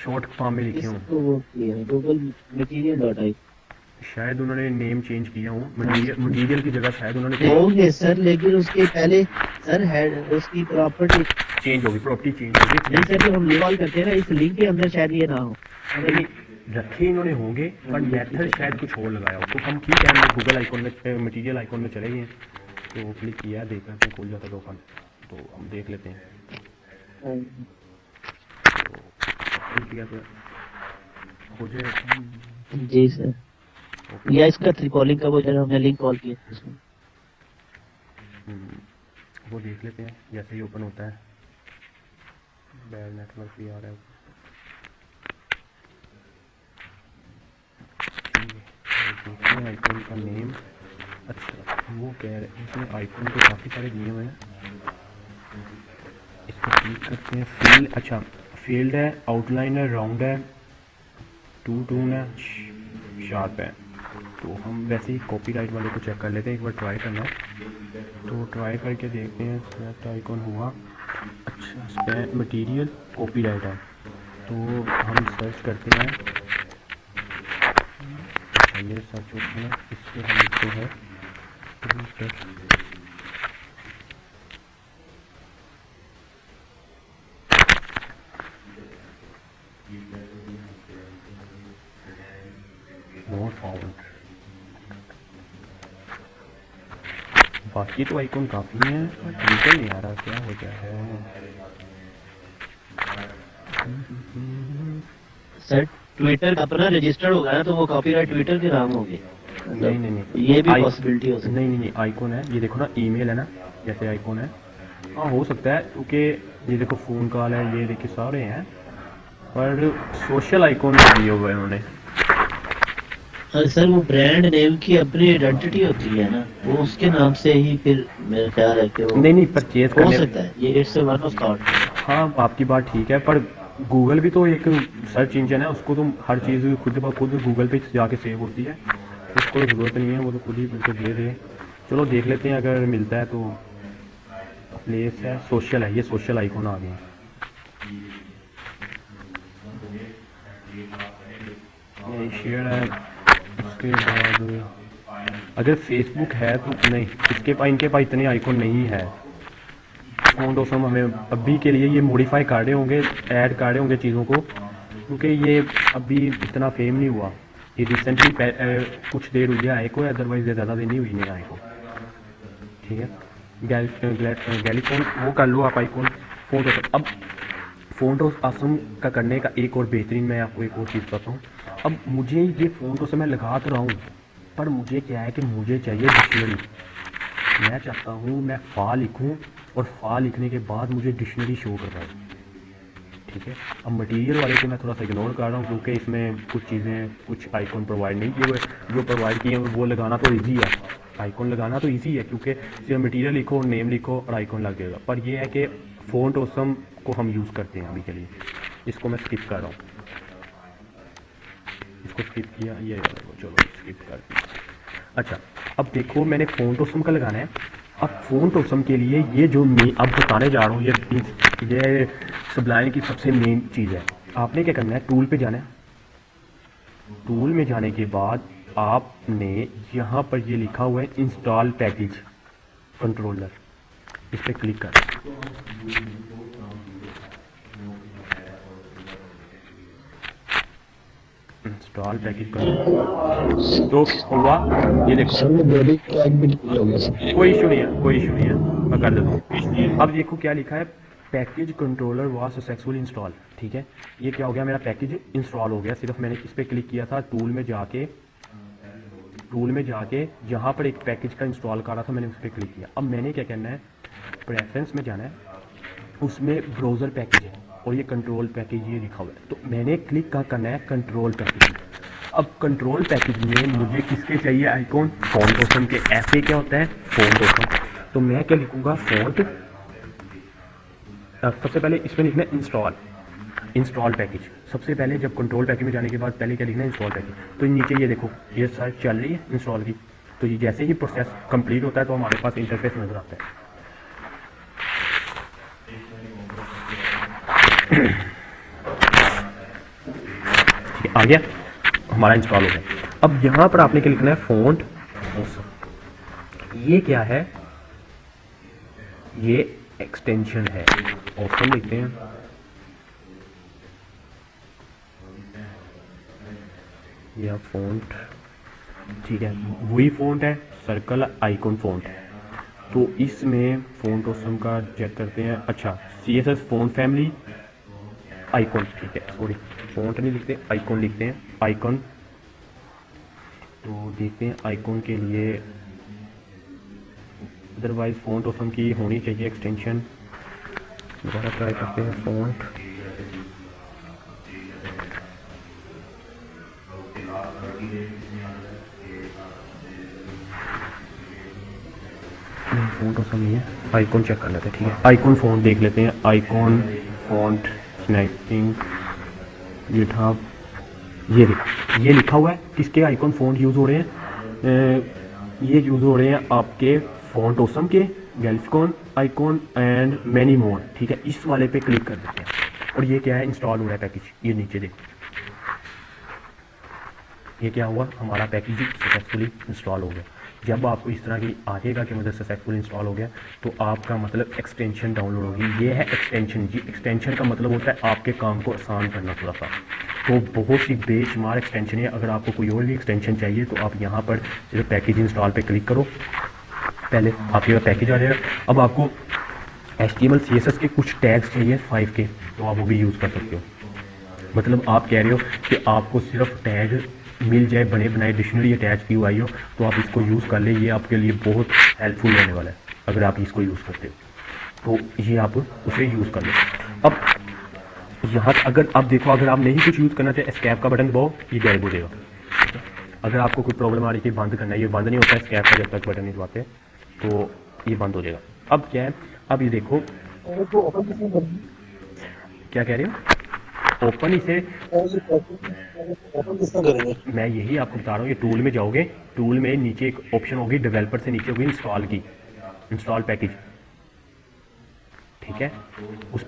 शॉर्ट फॉर्म में लिखे हों, इसको वो किया है गूगल मटेरियल.ai। शायद उन्होंने नेम चेंज किया हो, मटेरियल की जगह शायद उन्होंने होंगे सर, लेकिन उसके पहले सर हेड उसकी प्रॉपर्टी चेंज होगी, प्रॉपर्टी चेंज होगी। नहीं सर, जो हम कॉल करते हैं ना इस लिंक के अंदर शायद ये ना हो। नहीं, रखे इन्होंने होंगे पर मेथड शायद कुछ और लगाया हो। तो हम ठीक है, हम गूगल आइकॉन में, मटेरियल आइकॉन में चले गए हैं, तो क्लिक किया, देख लेते हैं, खुल जाता है ओपन, तो हम देख लेते हैं। तो क्लिक किया तो हो जाए। जी सर, या इसका कॉलिंग का वो जरा हमने लिंक कॉल किया उसमें। वो देख लेते हैं जैसे ही ओपन होता है। बैड नेटवर्क भी आ रहा है। आइकॉन का नेम, अच्छा वो कह रहे हैं इसमें आइकॉन तो काफ़ी सारे दिए हुए हैं। इसको क्लिक करते हैं। फील्ड, अच्छा फील्ड है, आउटलाइन है, राउंड है, टू टून है, शार्प है। तो हम वैसे ही कॉपीराइट वाले को चेक कर लेते हैं, एक बार ट्राई करना है। तो ट्राई करके देखते हैं, सेलेक्ट आइकॉन हुआ। अच्छा स्पैन मटेरियल कॉपीराइट है, तो हम सर्च करते हैं, ये सर्च होते हैं, इस पर हम लिखते हैं नोट फाउंड। बाकी तो आइकॉन काफ़ी हैं, ट्विटर नहीं आ रहा, क्या हो गया है सर? ट्विटर का अपना रजिस्टर्ड होगा ना, तो वो कॉपीराइट ट्विटर के नाम होंगे। नहीं ये भी पॉसिबिलिटी हो सकती है। नहीं, आइकॉन है, ये देखो ना, ईमेल है ना, जैसे आइकॉन है। हाँ हो सकता है, क्योंकि ये देखो फ़ोन कॉल है, ये देखिए सारे हैं, पर सोशल आइकॉन नहीं दिए हुए उन्होंने। हाँ सर, वो ब्रांड नेम की अपनी आइडेंटिटी होती है ना, वो उसके नाम से ही फिर मेरा ख्याल है कि वो नहीं परचेज हो करने। सकता है, ये इट्स वन ऑफ थॉट। हाँ आपकी बात ठीक है, पर गूगल भी तो एक सर्च इंजन है, उसको तुम हर चीज़ खुद ब खुद गूगल पे जाके सेव होती है, उसको ज़रूरत नहीं है, वो तो खुद ही बिल्कुल दे दे। चलो देख लेते हैं, अगर मिलता है तो। प्लेस है, सोशल है, ये सोशल आइकॉन आ गया। ये शेयर है। उसके बाद अगर फेसबुक है तो नहीं, इनके पास इतने आइकॉन नहीं है। फ़ोन तो हम हमें अभी के लिए ये मॉडिफाई कर रहे होंगे, ऐड कर रहे होंगे चीज़ों को, क्योंकि ये अभी इतना फेम नहीं हुआ। ये रिसेंटली कुछ देर हुई है आए को, अदरवाइज ये ज़्यादा देर नहीं हुई मेरा आए को। ठीक है, गैलीफोन वो कर लो आप आइकॉन। फ़ोन तो अब फ़ोन तो आसम का करने का एक और बेहतरीन मैं आपको एक और चीज़ बताता हूँ। अब मुझे ये फ़ोन तो से मैं लगा तो रहा हूँ, पर मुझे क्या है कि मुझे चाहिए डिक्शनरी। मैं चाहता हूँ मैं फ़ा लिखूँ और फ़ा लिखने के बाद मुझे डिक्शनरी शो कर रहा है। ठीक है, अब मटेरियल वाले को मैं थोड़ा सा इग्नोर कर रहा हूँ, क्योंकि इसमें कुछ चीज़ें, कुछ आइकॉन प्रोवाइड नहीं किए हुए। जो प्रोवाइड किए हैं वो लगाना तो ईजी है, आइकॉन लगाना तो ईजी है, क्योंकि सिर्फ मटेरियल लिखो, नेम लिखो और आइकॉन लग जाएगा। पर यह है कि फ़ॉन्ट ऑसम को हम यूज़ करते हैं अभी के लिए। इसको मैं स्किप कर रहा हूँ, इसको स्किप किया, ये चलो स्किप कर दिया। अच्छा, अब देखो मैंने फ़ॉन्ट ऑसम का लगाना है। अब फ़ॉन्ट ऑसम के लिए ये जो मैं अब बताने जा रहा हूँ, ये सबलाइन की सबसे मेन चीज़ है। आपने क्या करना है, टूल पे जाना है। टूल में जाने के बाद आपने यहाँ पर ये लिखा हुआ है इंस्टॉल पैकेज कंट्रोलर, इस पर क्लिक कर। इंस्टॉल पैकेज कंट्रोलर तो हुआ, ये देखो कोई इशू नहीं है, कोई इशू नहीं है, मैं कर देता हूँ। अब देखो क्या लिखा है, package controller was successful install. ठीक है, ये क्या हो गया, मेरा पैकेज इंस्टॉल हो गया। सिर्फ मैंने इस पर क्लिक किया था, टूल में जाके जहाँ पर एक पैकेज का इंस्टॉल कर रहा था मैंने उस पर क्लिक किया। अब मैंने क्या करना है, प्रेफरेंस में जाना है, उसमें ब्राउज़र पैकेज है और ये कंट्रोल पैकेज ये लिखा हुआ है, तो मैंने क्लिक का करना है कंट्रोल पैकेज। अब कंट्रोल पैकेज में मुझे किसके चाहिए आइकॉन, फ़ॉन्ट ऑसम के। ऐसे क्या होता है फ़ॉन्ट ऑसम, तो मैं क्या लिखूँगा, फ़ॉन्ट। सबसे पहले इसमें लिखना है इंस्टॉल पैकेज। सबसे पहले जब कंट्रोल पैकेज में जाने के बाद पहले क्या लिखना है, इंस्टॉल पैकेज। तो नीचे ये देखो ये सर्च चल रही है इंस्टॉल की, तो ये जैसे ही प्रोसेस कंप्लीट होता है तो हमारे पास इंटरफेस नज़र आता है। ठीक है, आ गया, हमारा इंस्टॉल हो गया। अब यहाँ पर आपने क्या लिखना है, फ़ॉन्ट ऑसम। ये क्या है, ये एक्सटेंशन है, ऑसम लिखते हैं। यह फ़ॉन्ट, ठीक है, वही फ़ॉन्ट है, सर्कल आइकॉन फ़ॉन्ट है। तो इसमें फ़ॉन्ट ऑसम का चेक करते हैं। अच्छा, CSS फ़ॉन्ट फैमिली आइकॉन, ठीक है, सॉरी फ़ॉन्ट नहीं लिखते, आइकॉन लिखते हैं, आइकॉन। तो देखते हैं आइकॉन के लिए, अदरवाइज फ़ॉन्ट ऑसम की होनी चाहिए एक्सटेंशन। दोबारा ट्राई करते हैं, फ़ॉन्ट फ़ॉन्ट ऑसम नहीं है, आइकॉन चेक कर लेते हैं। ठीक है, आइकॉन फ़ॉन्ट देख लेते हैं, आइकॉन फ़ॉन्ट स्नैपिंग गिटहब, ये लिखा हुआ है। किसके आइकॉन फ़ॉन्ट यूज़ हो रहे हैं, ये यूज़ हो रहे हैं आपके फ़ॉन्ट ऑसम के, गैलिफिकॉन आइकॉन एंड मैनी मोर। ठीक है, इस वाले पे क्लिक कर देते हैं और ये क्या है, इंस्टॉल हो रहा है पैकेज। ये नीचे देखो, ये क्या हुआ, हमारा पैकेज सक्सेसफुली इंस्टॉल हो गया। जब आपको इस तरह की आएगा कि मतलब सक्सेसफुल इंस्टॉल हो गया, तो आपका मतलब एक्सटेंशन डाउनलोड होगी। ये है एक्सटेंशन जी। एक्सटेंशन का मतलब होता है आपके काम को आसान करना थोड़ा सा। तो बहुत सी बेशुमार एक्सटेंशन है। अगर आपको कोई और भी एक्सटेंशन चाहिए तो आप यहाँ पर सिर्फ पैकेज इंस्टॉल पे क्लिक करो, पहले आपके पास पैकेज आ जाएगा। अब आपको HTML CSS के कुछ टैग्स चाहिए 5 के, तो आप वो भी यूज़ कर सकते हो। मतलब आप कह रहे हो कि आपको सिर्फ टैग मिल जाए, बने बनाए डिक्शनरी अटैच की हुई हो, तो आप इसको यूज़ कर ले, ये आपके लिए बहुत हेल्पफुल रहने वाला है। अगर आप इसको यूज़ करते हो तो ये आप उसे यूज़ कर लो। अब यहाँ अगर आप देखो, अगर आप नहीं कुछ यूज़ करना चाहे एस्केप का बटन दबाओ, ये गायब हो जाएगा। अगर आपको कोई प्रॉब्लम आ रही है बंद करना है, ये बंद नहीं होता है एस्केप का जब तक बटन नहीं दबाते, तो ये बंद हो जाएगा। अब क्या है, अब ये देखो क्या कह रहे हो, ओपन इसे ओपन किस तरह करेंगे? मैं यही आपको बता रहा हूँ। ये टूल में जाओगे, टूल में नीचे एक ऑप्शन होगी डेवलपर से नीचे होगी इंस्टॉल की, इंस्टॉल पैकेज, ठीक है। उस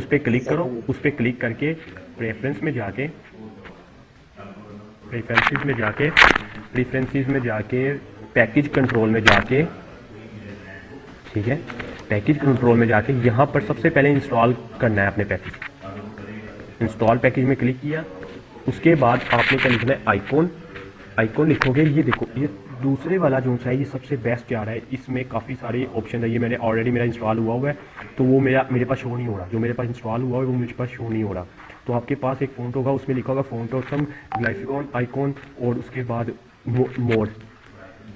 पर क्लिक करो, उस पर क्लिक करके प्रेफरेंस में जाके पैकेज कंट्रोल में जाके, ठीक है, पैकेज कंट्रोल में जाके यहाँ पर सबसे पहले इंस्टॉल करना है अपने पैकेज। इंस्टॉल पैकेज में क्लिक किया, उसके बाद आपने क्या लिखना है, आइकॉन लिखोगे। ये देखो, ये दूसरे वाला जो है ये सबसे बेस्ट जा रहा है, इसमें काफ़ी सारे ऑप्शन है। ये मैंने ऑलरेडी मेरा इंस्टॉल हुआ है, तो वो मेरे पास शो नहीं हो रहा। जो मेरे पास इंस्टॉल हुआ है वो मेरे पास शो नहीं हो रहा। तो आपके पास एक फ़ॉन्ट होगा, उसमें लिखा होगा फ़ॉन्ट ऑसम, ग्राफिकॉन, आइकॉन और उसके बाद मोड,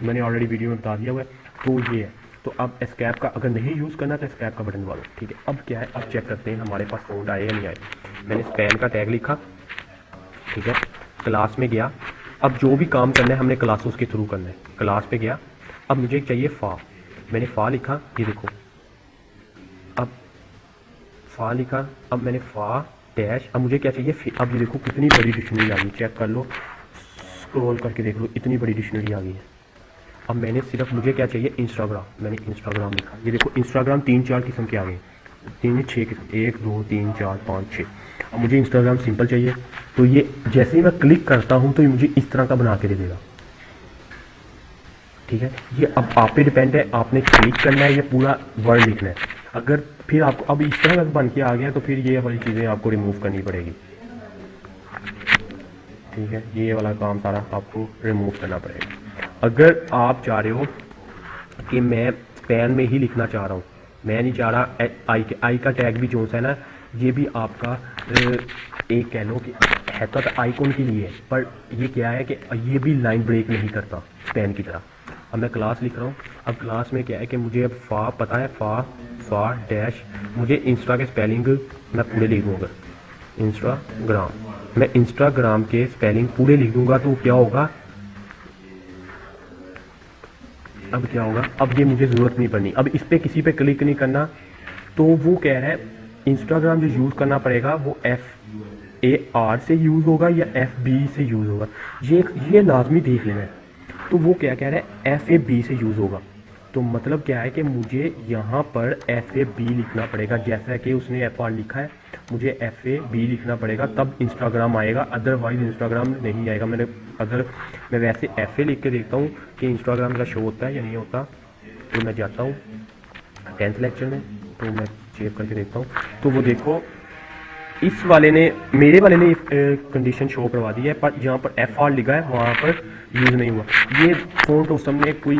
मैंने ऑलरेडी वीडियो में बता दिया हुआ है। तो ये है। तो अब एस्केप का अगर नहीं यूज़ करना तो एस्केप का बटन दबा लो, ठीक है। अब क्या है, अब चेक करते हैं हमारे पास फ़ॉन्ट आए या नहीं आए। मैंने स्पैन का टैग लिखा, ठीक है, क्लास में गया। अब जो भी काम करना है हमने क्लासों के थ्रू करना है। क्लास पे गया, अब मुझे चाहिए फा, मैंने फा लिखा, ये देखो, अब फा लिखा, अब मैंने फा डैश, अब मुझे क्या चाहिए, अब ये देखो कितनी बड़ी डिक्शनरी आ गई, चेक कर लो, स्क्रॉल करके देख लो, इतनी बड़ी डिक्शनरी आ गई है। अब मैंने सिर्फ, मुझे क्या चाहिए, इंस्टाग्राम, मैंने इंस्टाग्राम लिखा, ये देखो इंस्टाग्राम 3-4 किस्म के आ गए, 3-6 किस्म, 1 2 3 4 5 6। अब मुझे इंस्टाग्राम सिंपल चाहिए, तो ये जैसे ही मैं क्लिक करता हूँ तो ये मुझे इस तरह का बना के दे देगा, ठीक है। ये अब आप पे डिपेंड है, आपने क्लिक करना है या पूरा वर्ड लिखना है। अगर फिर आपको अब इस तरह का बन के आ गया तो फिर ये वाली चीज़ें आपको रिमूव करनी पड़ेगी, ठीक है। ये वाला काम सारा आपको रिमूव करना पड़ेगा। अगर आप चाह रहे हो कि मैं स्पैन में ही लिखना चाह रहा हूँ, मैं नहीं चाह रहा आई का टैग भी जो है ना, ये भी आपका एक कह लो कि है तो आइकॉन के लिए, पर ये क्या है कि ये भी लाइन ब्रेक नहीं करता स्पैन की तरह। अब मैं क्लास लिख रहा हूँ, अब क्लास में क्या है कि मुझे अब फा पता है, फा डैश, मुझे इंस्टा के स्पेलिंग मैं पूरे लिख दूँगा, इंस्टाग्राम, मैं इंस्टाग्राम के स्पेलिंग पूरे लिख दूँगा, तो क्या होगा, अब क्या होगा, अब ये मुझे ज़रूरत नहीं पड़नी। अब इस पर किसी पे क्लिक नहीं करना, तो वो कह रहा है इंस्टाग्राम जो यूज़ करना पड़ेगा वो FAR से यूज़ होगा या FB से यूज़ होगा, ये लाजमी देख लेना है। तो वो क्या कह रहा है, FAB से यूज़ होगा। तो मतलब क्या है कि मुझे यहाँ पर FAB लिखना पड़ेगा, जैसा कि उसने FR लिखा है, मुझे FAB लिखना पड़ेगा, तब इंस्टाग्राम आएगा, अदरवाइज इंस्टाग्राम नहीं आएगा। अगर मैं वैसे FA लिख के देखता हूँ कि इंस्टाग्राम का शो होता है या नहीं होता, तो मैं जाता हूँ 10th लेक्चर में, तो मैं चेक करके देखता हूँ, तो वो देखो इस वाले ने, मेरे वाले ने कंडीशन शो करवा दी है, पर जहाँ पर FR लिखा है वहाँ पर यूज़ नहीं हुआ। ये फ़ॉन्ट ऑसम ने कोई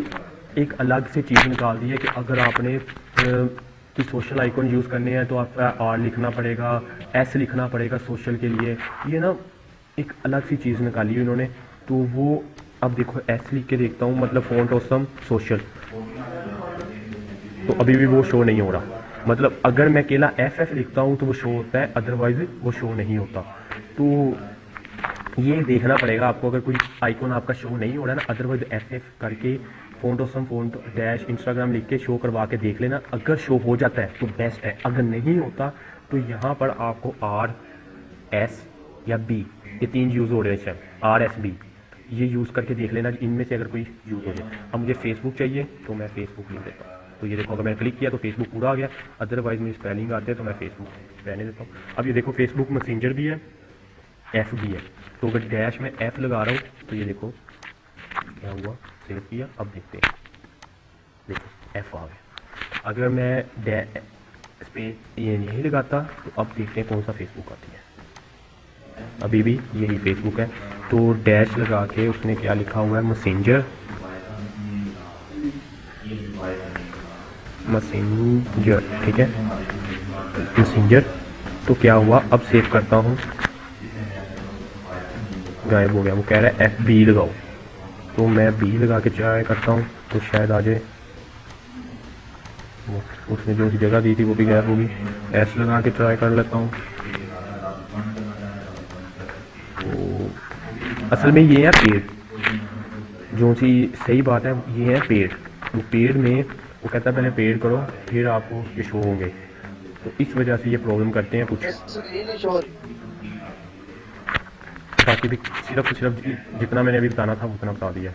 एक अलग से चीज़ निकाल दी है कि अगर आपने कोई सोशल आइकॉन यूज़ करने हैं तो आपका R लिखना पड़ेगा, S लिखना पड़ेगा सोशल के लिए। ये ना एक अलग सी चीज़ निकाली है इन्होंने, तो वो अब देखो S लिख के देखता हूँ, मतलब फ़ॉन्ट ऑसम सोशल, तो अभी भी वो शो नहीं हो रहा। मतलब अगर मैं अकेला FF लिखता हूँ तो वो शो होता है, अदरवाइज वो शो नहीं होता। तो ये देखना पड़ेगा आपको, अगर कोई आइकॉन आपका शो नहीं हो रहा ना, अदरवाइज FF करके font awesome font dash Instagram लिख के शो करवा के देख लेना। अगर शो हो जाता है तो बेस्ट है, अगर नहीं होता तो यहाँ पर आपको R S या B, ये 3 यूज़ हो रहे हैं, R S B, ये यूज़ करके देख लेना, इनमें से अगर कोई यूज़ हो जाए। अब मुझे फेसबुक चाहिए तो मैं फेसबुक लिख देता हूँ, तो ये देखो अगर मैंने क्लिक किया तो फेसबुक पूरा आ गया, अदरवाइज मेरी स्पेलिंग आते हैं तो मैं फेसबुक रहने देता हूँ। अब ये देखो फेसबुक मैसेंजर भी है, F भी है, तो अगर डैश में F लगा रहा हूँ तो ये देखो क्या हुआ, सेव किया, अब देखते हैं, देखो F आ गया। अगर मैं स्पेस ये नहीं लगाता तो अब देखते हैं कौन सा फेसबुक आती है, अभी भी यही फेसबुक है। तो डैश लगा के उसने क्या लिखा हुआ है, मैसेंजर, ठीक है, मैसेंजर। तो क्या हुआ, अब सेव करता हूँ, गायब हो गया। वो कह रहा है FB लगाओ, तो मैं B लगा के ट्राई करता हूँ तो शायद आ जाए। उसने जो सी जगह दी थी वो भी गायब होगी। एस लगा के ट्राई कर लेता हूँ। तो असल में ये है पेड़, जो सी सही बात है ये है पेड़। तो पेड़ में वो कहता है पहले पेड़ करो फिर आपको ये शो होंगे, तो इस वजह से ये प्रॉब्लम करते हैं कुछ। बाकी भी सिर्फ जितना मैंने अभी बताना था उतना बता दिया।